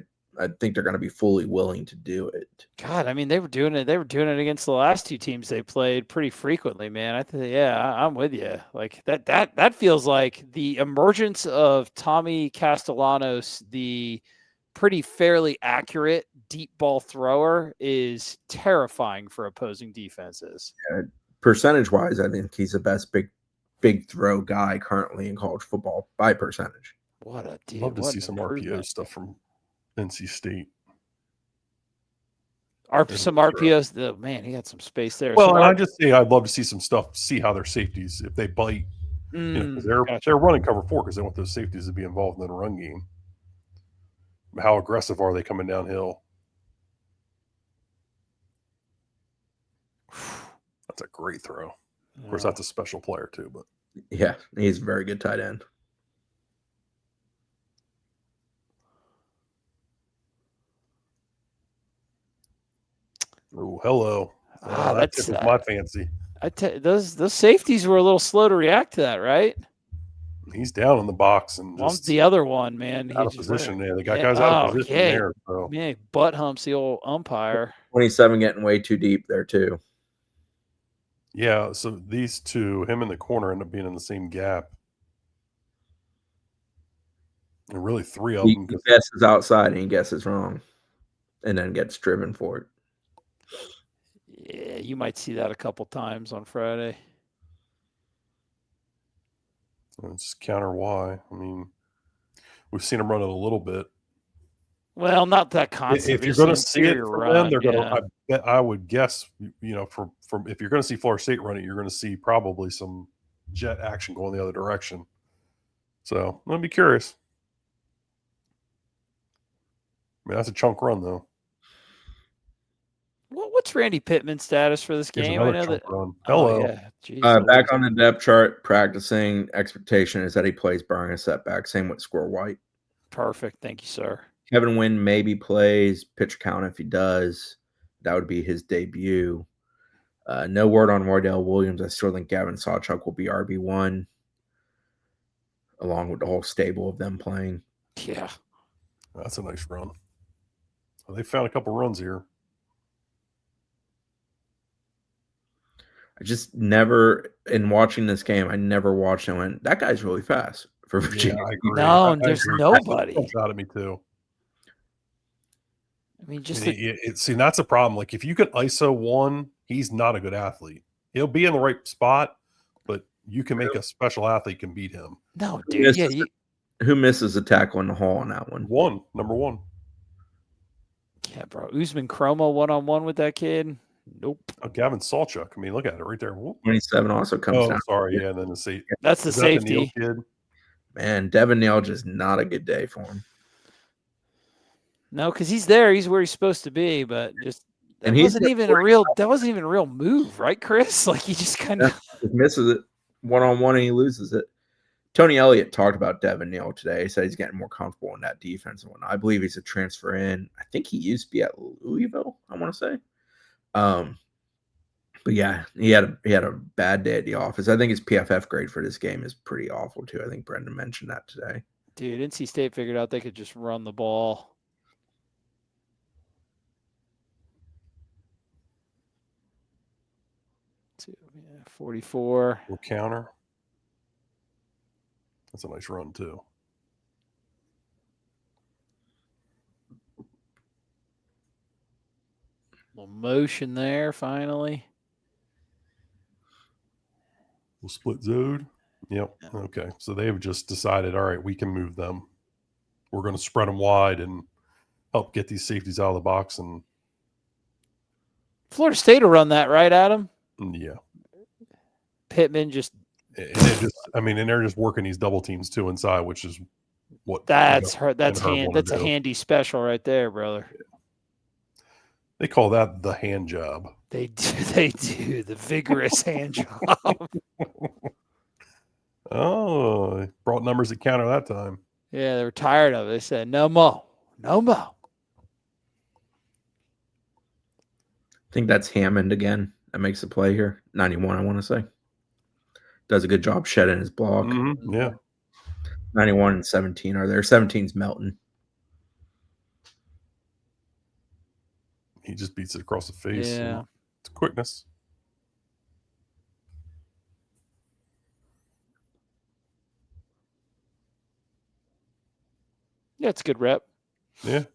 Speaker 2: think they're going to be fully willing to do it.
Speaker 1: God, I mean, they were doing it. They were doing it against the last 2 teams they played pretty frequently, man. I think, I'm with you. Like that feels like the emergence of Tommy Castellanos, the pretty fairly accurate deep ball thrower, is terrifying for opposing defenses.
Speaker 2: Percentage-wise, I think he's the best big throw guy currently in college football by percentage.
Speaker 1: What a dude!
Speaker 3: Love to see some RPO stuff from NC State.
Speaker 1: Some RPOs. Man, he had some space there.
Speaker 3: Well, and I just say I'd love to see some stuff. See how their safeties, if they bite, they're running cover 4 because they want those safeties to be involved in the run game. How aggressive are they coming downhill? That's a great throw. Of course, that's a special player too. But
Speaker 2: Yeah, he's a very good tight end.
Speaker 3: Oh, hello. That
Speaker 1: That's
Speaker 3: tickles my fancy.
Speaker 1: those safeties were a little slow to react to that, right?
Speaker 3: He's down in the box and just
Speaker 1: the other one, man.
Speaker 3: out
Speaker 1: He
Speaker 3: of
Speaker 1: just
Speaker 3: position. Yeah, the guy's out of position there. So
Speaker 1: Man, butt humps the old umpire.
Speaker 2: 27 getting way too deep there too.
Speaker 3: yeah, so these two, him in the corner, end up being in the same gap. And really three of them.
Speaker 2: He guesses outside and he guesses wrong, and then gets driven for it.
Speaker 1: Yeah, you might see that a couple times on Friday.
Speaker 3: It's counter Y. I mean, we've seen him run it a little bit.
Speaker 1: Well, not that constant.
Speaker 3: If you're going to see it from them, they're going to. I would guess, from if you're going to see Florida State run it, you're going to see probably some jet action going the other direction. So I'm be curious. I mean, that's a chunk run though.
Speaker 1: What's Randy Pittman's status for this game? I know that.
Speaker 3: Run. Hello.
Speaker 1: Oh, yeah. Jeez,
Speaker 2: Back on the depth chart, practicing. Expectation is that he plays barring a setback. Same with Squirrel White.
Speaker 1: Perfect. Thank you, sir.
Speaker 2: Kevin Wynn maybe plays. Pitch count if he does. That would be his debut. No word on Wardell Williams. I still think Gavin Sawchuk will be RB1, along with the whole stable of them playing.
Speaker 1: Yeah.
Speaker 3: That's a nice run. Well, they found a couple runs here.
Speaker 2: I just never, in watching this game, I never watched and went, that guy's really fast for Virginia.
Speaker 3: Yeah, I agree.
Speaker 1: No, there's nobody.
Speaker 3: That out of me too.
Speaker 1: I mean, just
Speaker 3: see, that's a problem. Like if you can ISO one, he's not a good athlete. He'll be in the right spot, but you can make a special athlete can beat him.
Speaker 1: No, dude.
Speaker 2: Who misses a tackle in the hole on that one?
Speaker 3: Number one.
Speaker 1: Yeah, bro. Usman Chroma 1-on-1 with that kid. Nope.
Speaker 3: Oh, Gavin Sawchuk. I mean, look at it right there. Whoop.
Speaker 2: 27 also comes down.
Speaker 3: Sorry. Yeah, and then the safety.
Speaker 1: That's the safety.
Speaker 3: The kid?
Speaker 2: Man, Devin Neal just not a good day for him.
Speaker 1: No, because he's there. He's where he's supposed to be, but just that wasn't even a real move, right, Chris? Like he just kind of
Speaker 2: misses it 1-on-1 and he loses it. Tony Elliott talked about Devin Neal today. He said he's getting more comfortable in that defense and whatnot. I believe he's a transfer in. I think he used to be at Louisville, I want to say. But yeah, he had a bad day at the office. I think his PFF grade for this game is pretty awful too. I think Brendan mentioned that today.
Speaker 1: Dude, NC State figured out they could just run the ball. Yeah, 44.
Speaker 3: We'll counter. That's a nice run too.
Speaker 1: Little motion there, finally.
Speaker 3: We'll split zone. Yep. Okay. So they've just decided, all right, we can move them. We're going to spread them wide and help get these safeties out of the box. And
Speaker 1: Florida State will run that, right, Adam?
Speaker 3: Yeah.
Speaker 1: Pittman just.
Speaker 3: And they're just working these double teams too inside, which is what.
Speaker 1: That's a handy special right there, brother.
Speaker 3: Yeah. They call that the hand job.
Speaker 1: They do the vigorous hand job.
Speaker 3: Oh, brought numbers at counter that time.
Speaker 1: Yeah, they were tired of it. They said, no more. I
Speaker 2: think that's Hammond again. That makes the play here. 91, I want to say. Does a good job shedding his block.
Speaker 3: Mm-hmm. Yeah.
Speaker 2: 91 and 17 are there. 17's Melton.
Speaker 3: He just beats it across the face.
Speaker 1: Yeah.
Speaker 3: It's quickness.
Speaker 1: Yeah, it's a good rep.
Speaker 3: Yeah.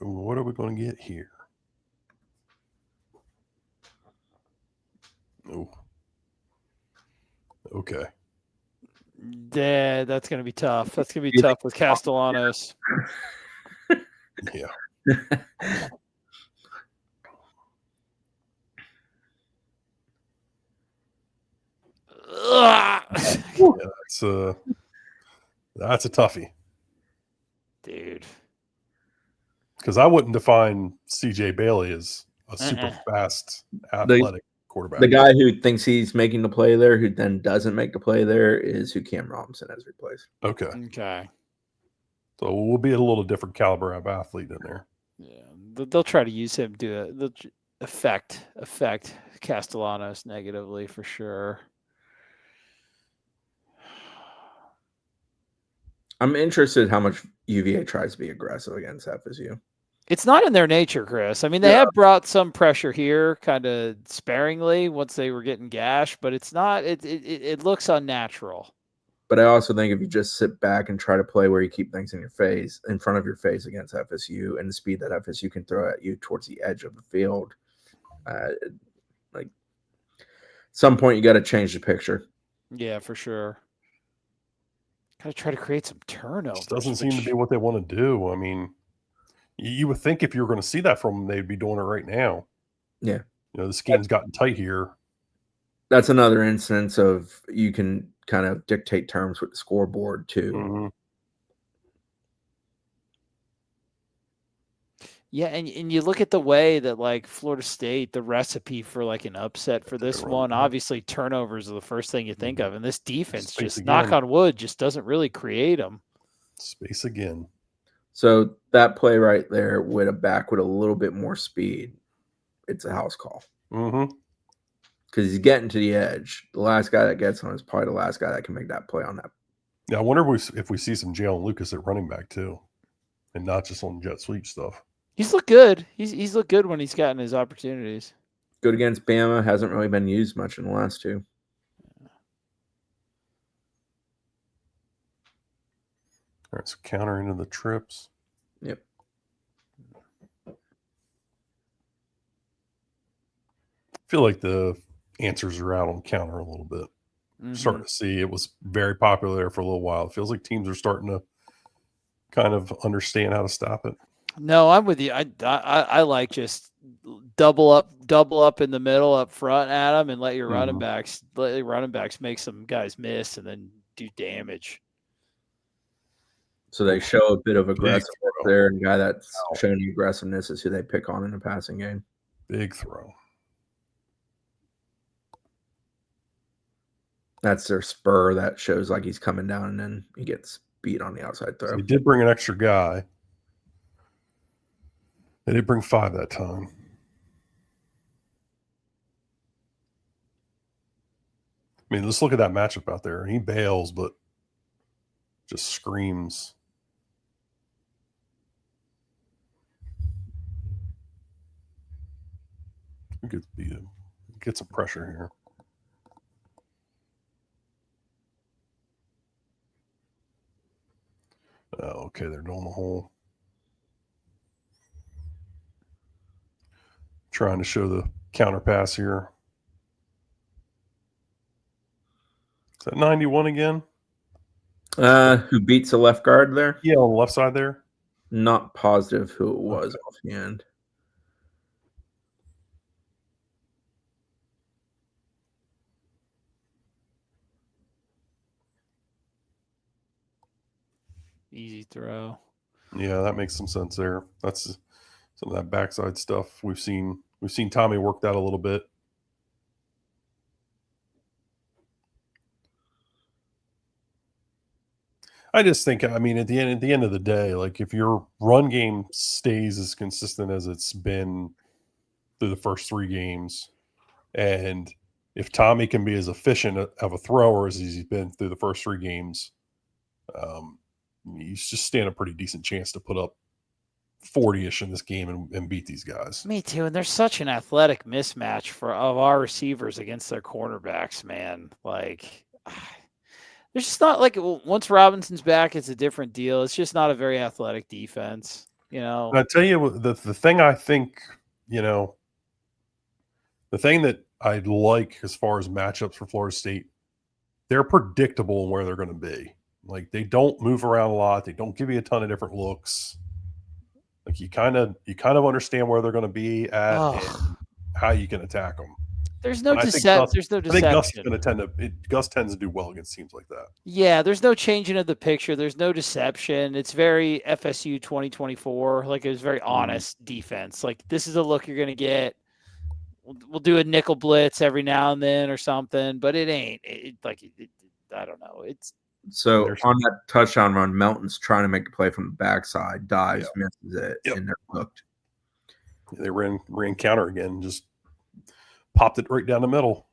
Speaker 3: What are we going to get here? Oh. Okay.
Speaker 1: Yeah, that's going to be tough. That's going to be tough with Castellanos.
Speaker 3: Yeah. That's a toughie.
Speaker 1: Dude.
Speaker 3: Because I wouldn't define C.J. Bailey as a super fast, athletic quarterback.
Speaker 2: The guy who thinks he's making the play there, who then doesn't make the play there, is who Cam Robinson has replaced.
Speaker 3: Okay.
Speaker 1: Okay.
Speaker 3: So we'll be a little different caliber of athlete in there.
Speaker 1: Yeah, they'll try to use him to affect Castellanos negatively for sure.
Speaker 2: I'm interested how much UVA tries to be aggressive against FSU.
Speaker 1: It's not in their nature, Chris. I mean, they have brought some pressure here, kind of sparingly once they were getting gashed, but it's not. It looks unnatural.
Speaker 2: But I also think if you just sit back and try to play where you keep things in front of your face against FSU, and the speed that FSU can throw at you towards the edge of the field, like some point you got to change the picture.
Speaker 1: Yeah, for sure. Got to try to create some turnovers.
Speaker 3: It doesn't seem to be what they want to do. I mean, you would think if you were going to see that from them, they'd be doing it right now.
Speaker 2: Yeah.
Speaker 3: This game's gotten tight here.
Speaker 2: That's another instance of you can kind of dictate terms with the scoreboard too.
Speaker 3: Mm-hmm.
Speaker 1: Yeah, and you look at the way that like Florida State, the recipe for like an upset for this one, obviously turnovers are the first thing you think of, and this defense just knock on wood just doesn't really create them.
Speaker 3: Space again.
Speaker 2: So that play right there with a back with a little bit more speed, it's a house call.
Speaker 3: Mm-hmm.
Speaker 2: Because he's getting to the edge. The last guy that gets on is probably the last guy that can make that play on that.
Speaker 3: Yeah, I wonder if we see some Jalen Lucas at running back too, and not just on jet sweep stuff.
Speaker 1: He's looked good. He's looked good when he's gotten his opportunities.
Speaker 2: Good against Bama. Hasn't really been used much in the last two.
Speaker 3: All right, so counter into the trips.
Speaker 2: Yep.
Speaker 3: I feel like the answers are out on counter a little bit. Mm-hmm. Starting to see it was very popular there for a little while. It feels like teams are starting to kind of understand how to stop it.
Speaker 1: No, I'm with you. I like just double up in the middle up front at them and let your running backs make some guys miss and then do damage.
Speaker 2: So they show a bit of aggressiveness there, and the guy that's showing the aggressiveness is who they pick on in the passing game.
Speaker 3: Big throw.
Speaker 2: That's their spur that shows like he's coming down, and then he gets beat on the outside throw.
Speaker 3: So he did bring an extra guy. They did bring 5 that time. I mean, let's look at that matchup out there. He bails, but just screams. Get some pressure here. Oh, okay, they're doing the whole. Trying to show the counter pass here. Is that 91 again?
Speaker 2: Who beats the left guard there?
Speaker 3: Yeah, on the left side there.
Speaker 2: Not positive who it was offhand.
Speaker 1: Easy throw.
Speaker 3: Yeah, that makes some sense there. That's some of that backside stuff we've seen Tommy work that a little bit. I just think, I mean, at the end of the day, like if your run game stays as consistent as it's been through the first 3 games, and if Tommy can be as efficient of a thrower as he's been through the first 3 games, you just stand a pretty decent chance to put up 40-ish in this game and beat these guys.
Speaker 1: Me too. And there's such an athletic mismatch of our receivers against their cornerbacks, man. Like, there's just not like once Robinson's back, it's a different deal. It's just not a very athletic defense, you know.
Speaker 3: And I tell you, the thing I think, you know, the thing that I like as far as matchups for Florida State, they're predictable in where they're going to be. Like they don't move around a lot. They don't give you a ton of different looks. Like you kind of understand where they're going to be at and how you can attack them.
Speaker 1: There's no
Speaker 3: And I think
Speaker 1: deception.
Speaker 3: Gus,
Speaker 1: There's no
Speaker 3: I think Gus is
Speaker 1: deception.
Speaker 3: going to tend to. Gus tends to do well against teams like that.
Speaker 1: Yeah, there's no changing of the picture. There's no deception. It's very FSU 2024. Like, it was very honest defense. Like, this is a look you're going to get. We'll do a nickel blitz every now and then or something, but it ain't. I don't know. It's
Speaker 2: So on that touchdown run, Melton's trying to make the play from the backside, dives, misses it, and they're hooked.
Speaker 3: They ran counter again, just popped it right down the middle.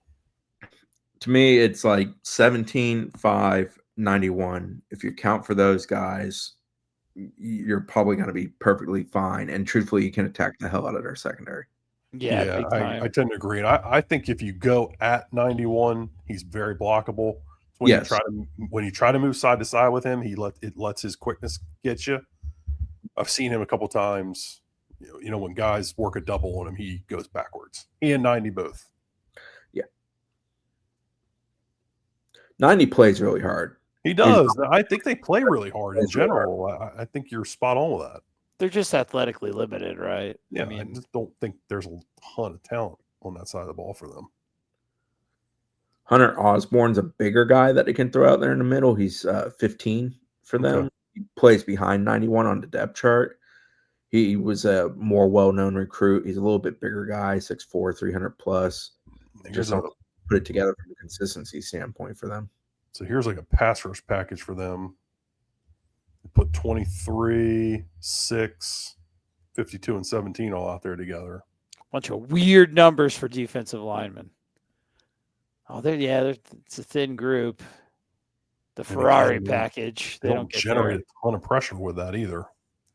Speaker 2: To me, it's like 17, 5, 91. If you count for those guys, you're probably going to be perfectly fine. And truthfully, you can attack the hell out of their secondary.
Speaker 1: Yeah,
Speaker 3: I tend to agree. And I think if you go at 91, he's very blockable. When you try to move side to side with him, it lets his quickness get you. I've seen him a couple times. You know, when guys work a double on him, he goes backwards. He and 90 both.
Speaker 2: Yeah. 90 plays really hard.
Speaker 3: He does. I think they play really hard in general. I think you're spot on with that.
Speaker 1: They're just athletically limited, right?
Speaker 3: Yeah, I just don't think there's a ton of talent on that side of the ball for them.
Speaker 2: Hunter Osborne's a bigger guy that they can throw out there in the middle. He's 15 for them.
Speaker 3: Okay.
Speaker 2: He plays behind 91 on the depth chart. He was a more well-known recruit. He's a little bit bigger guy, 6'4", 300 plus. Just put it together from a consistency standpoint for them.
Speaker 3: So here's like a pass rush package for them. They put 23, 6, 52, and 17 all out there together.
Speaker 1: Bunch of weird numbers for defensive linemen. Oh, it's a thin group. The Ferrari package.
Speaker 3: They don't generate a ton of pressure with that either.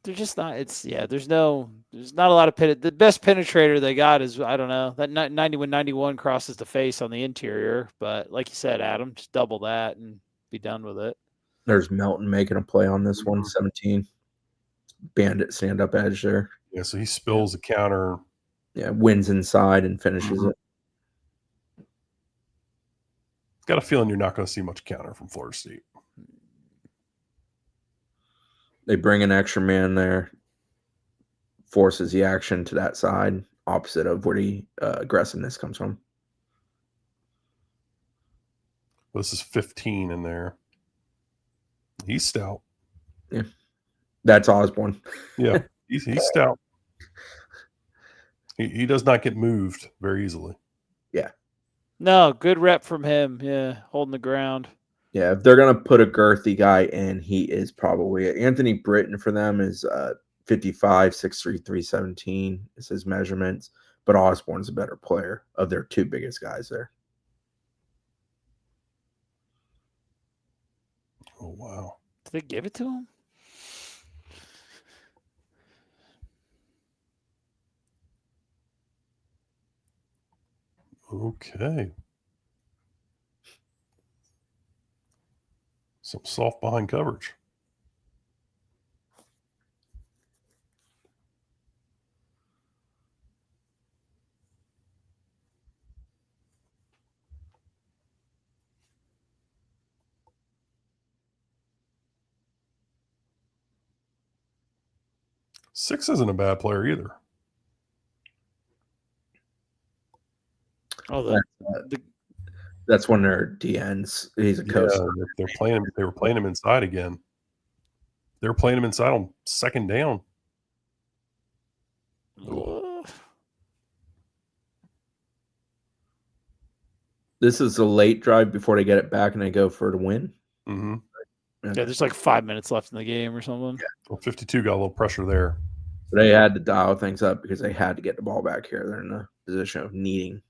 Speaker 1: They're just not. There's not a lot of the best penetrator they got is, I don't know, that 91 crosses the face on the interior. But like you said, Adam, just double that and be done with it.
Speaker 2: There's Melton making a play on this one, 17. Bandit stand-up edge there.
Speaker 3: Yeah, so he spills a counter.
Speaker 2: Yeah, wins inside and finishes it.
Speaker 3: Got a feeling you're not going to see much counter from Florida State.
Speaker 2: They bring an extra man there, forces the action to that side, opposite of where the aggressiveness comes from.
Speaker 3: This is 15 in there. He's stout.
Speaker 2: Yeah, that's Osborne.
Speaker 3: Yeah, he's stout. He does not get moved very easily.
Speaker 2: Yeah.
Speaker 1: No, good rep from him. Yeah, holding the ground.
Speaker 2: Yeah, if they're going to put a girthy guy in, he is probably Anthony Britton for them is 55, 6'3", 317 is his measurements. But Osborne's a better player of their two biggest guys there.
Speaker 3: Oh, wow.
Speaker 1: Did they give it to him?
Speaker 3: Okay. Some soft behind coverage. Six isn't a bad player either.
Speaker 1: Oh,
Speaker 2: that's one of their DNs. He's a coach.
Speaker 3: Yeah, they were playing him inside again. They were playing him inside on second down.
Speaker 2: This is a late drive before they get it back and they go for the win.
Speaker 3: Mm-hmm.
Speaker 1: Yeah, there's like 5 minutes left in the game or something.
Speaker 2: Yeah.
Speaker 3: Well, 52 got a little pressure there.
Speaker 2: They had to dial things up because they had to get the ball back here. They're in a position of needing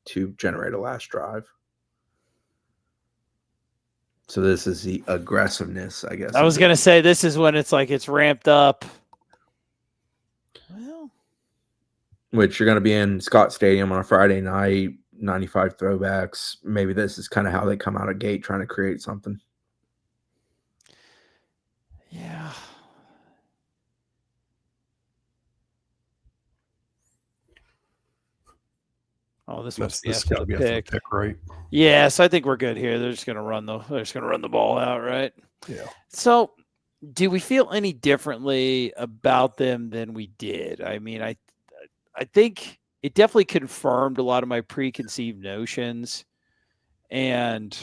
Speaker 2: to generate a last drive. So this is the aggressiveness, I guess.
Speaker 1: I was going to say this is when it's like it's ramped up. Well,
Speaker 2: which you're going to be in Scott Stadium on a Friday night, 95 throwbacks. Maybe this is kind of how they come out of gate trying to create something.
Speaker 1: Yeah. Oh, this must be after the pick,
Speaker 3: right?
Speaker 1: Yeah, so I think we're good here. They're just going to run the ball out, right?
Speaker 3: Yeah.
Speaker 1: So, do we feel any differently about them than we did? I mean, I think it definitely confirmed a lot of my preconceived notions. And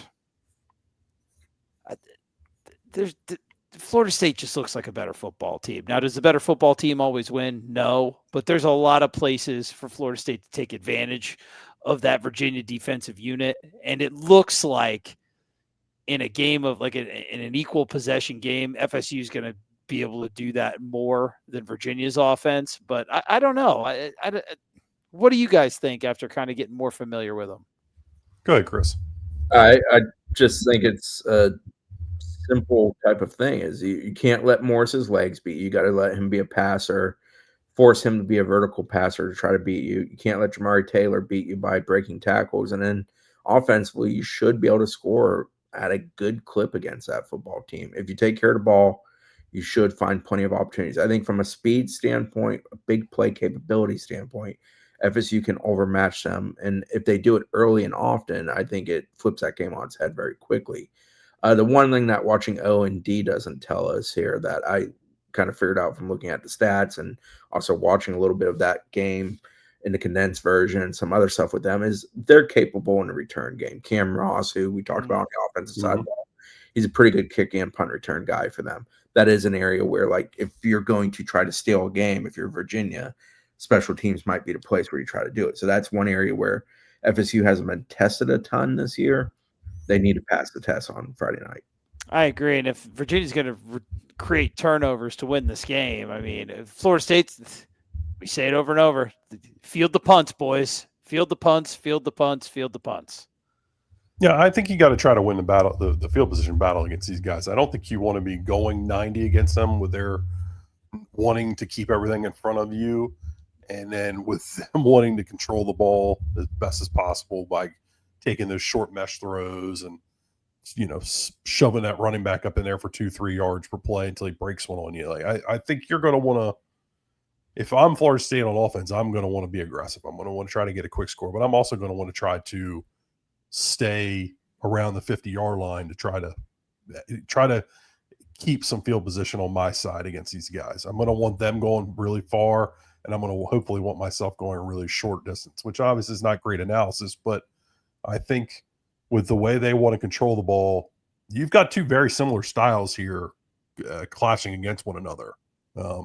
Speaker 1: there's Florida State just looks like a better football team. Now, does the better football team always win? No, but there's a lot of places for Florida State to take advantage of that Virginia defensive unit. And it looks like in a game of in an equal possession game, FSU is going to be able to do that more than Virginia's offense. But I don't know. What do you guys think after kind of getting more familiar with them?
Speaker 3: Go ahead, Chris.
Speaker 2: I just think it's a simple type of thing. Is you can't let Morris's legs beat you. You got to let him be a passer, force him to be a vertical passer to try to beat you. You can't let Jamari Taylor beat you by breaking tackles. And then offensively, you should be able to score at a good clip against that football team. If you take care of the ball, you should find plenty of opportunities. I think from a speed standpoint, a big play capability standpoint, FSU can overmatch them. And if they do it early and often, I think it flips that game on its head very quickly. The one thing that watching O and D doesn't tell us here that I kind of figured out from looking at the stats and also watching a little bit of that game in the condensed version and some other stuff with them is they're capable in the return game. Cam Ross, who we talked about on the offensive side, he's a pretty good kick and punt return guy for them. That is an area where, like, if you're going to try to steal a game, if you're Virginia, special teams might be the place where you try to do it. So that's one area where FSU hasn't been tested a ton this year. They need to pass the test on Friday night.
Speaker 1: I agree. And if Virginia's going to create turnovers to win this game, I mean, if Florida State's, we say it over and over, field the punts, boys. Field the punts, field the punts, field the punts.
Speaker 3: Yeah, I think you got to try to win the battle, the field position battle against these guys. I don't think you want to be going 90 against them with their wanting to keep everything in front of you, and then with them wanting to control the ball as best as possible by taking those short mesh throws and, you know, shoving that running back up in there for 2-3 yards per play until he breaks one on you. Like, I think you're going to want to, if I'm Florida State on offense, I'm going to want to be aggressive. I'm going to want to try to get a quick score, but I'm also going to want to try to stay around the 50-yard line to try to keep some field position on my side against these guys. I'm going to want them going really far, and I'm going to hopefully want myself going a really short distance, which obviously is not great analysis, but I think with the way they want to control the ball, you've got two very similar styles here clashing against one another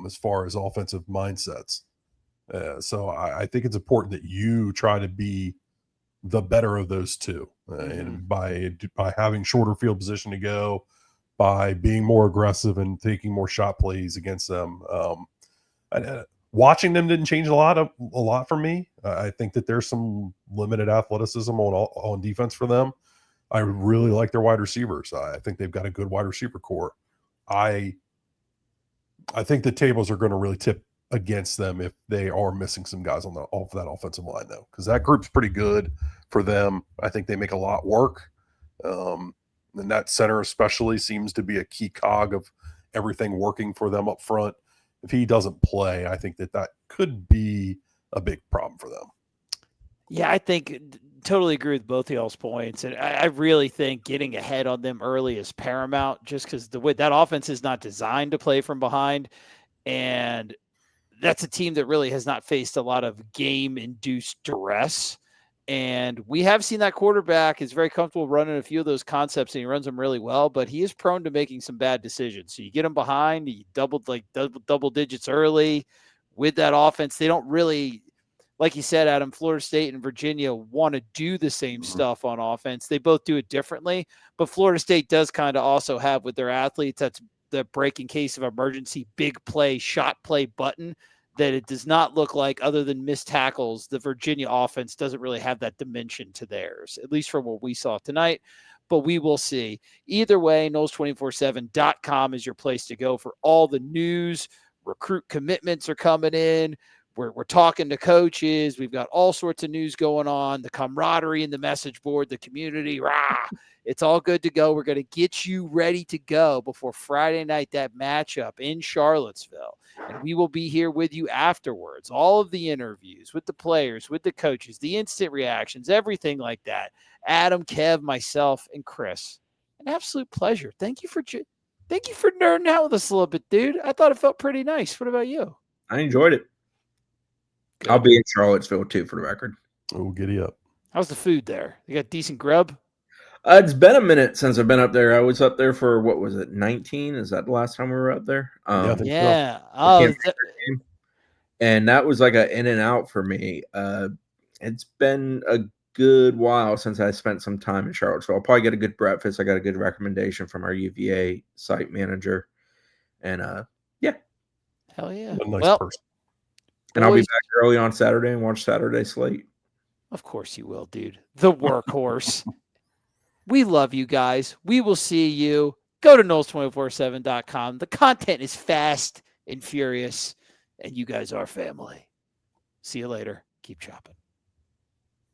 Speaker 3: as far as offensive mindsets. So I think it's important that you try to be the better of those two, and by having shorter field position to go, by being more aggressive and taking more shot plays against them. Watching them didn't change a lot for me. I think that there's some limited athleticism on defense for them. I really like their wide receivers. I think they've got a good wide receiver core. I think the tables are going to really tip against them if they are missing some guys off that offensive line, though, because that group's pretty good for them. I think they make a lot work. And that center especially seems to be a key cog of everything working for them up front. If he doesn't play, I think that could be a big problem for them.
Speaker 1: Yeah, I think totally agree with both of y'all's points. And I really think getting ahead on them early is paramount, just because the way that offense is not designed to play from behind. And that's a team that really has not faced a lot of game-induced duress. And we have seen that quarterback is very comfortable running a few of those concepts, and he runs them really well, but he is prone to making some bad decisions. So you get him behind, you double digits early with that offense. They don't really, like you said, Adam, Florida State and Virginia want to do the same stuff on offense. They both do it differently, but Florida State does kind of also have with their athletes, that's the break in case of emergency, big play, shot play button that it does not look like, other than missed tackles, the Virginia offense doesn't really have that dimension to theirs, at least from what we saw tonight. But we will see. Either way, Noles247.com is your place to go for all the news. Recruit commitments are coming in. We're talking to coaches. We've got all sorts of news going on. The camaraderie in the message board, the community, rah, it's all good to go. We're going to get you ready to go before Friday night, that matchup in Charlottesville. And we will be here with you afterwards. All of the interviews with the players, with the coaches, the instant reactions, everything like that. Adam, Kev, myself, and Chris. An absolute pleasure. Thank you for nerding out with us a little bit, dude. I thought it felt pretty nice. What about you?
Speaker 2: I enjoyed it. I'll be in Charlottesville too, for the record.
Speaker 3: Oh, giddy up.
Speaker 1: How's the food there? You got decent grub?
Speaker 2: It's been a minute since I've been up there. I was up there for, what was it, 19? Is that the last time we were up there?
Speaker 3: Yeah, I think so.
Speaker 1: Yeah.
Speaker 2: I
Speaker 1: Oh,
Speaker 2: can't remember the name. And that was like an in and out for me. It's been a good while since I spent some time in Charlottesville. I'll probably get a good breakfast. I got a good recommendation from our UVA site manager. And yeah.
Speaker 1: hell yeah.
Speaker 3: A nice
Speaker 1: Well,
Speaker 3: person.
Speaker 2: And I'll be
Speaker 1: boys,
Speaker 2: back early on Saturday and watch Saturday Slate.
Speaker 1: of course you will, dude. The workhorse. We love you guys. We will see you. Go to Knowles247.com. The content is fast and furious, and you guys are family. See you later. Keep chopping.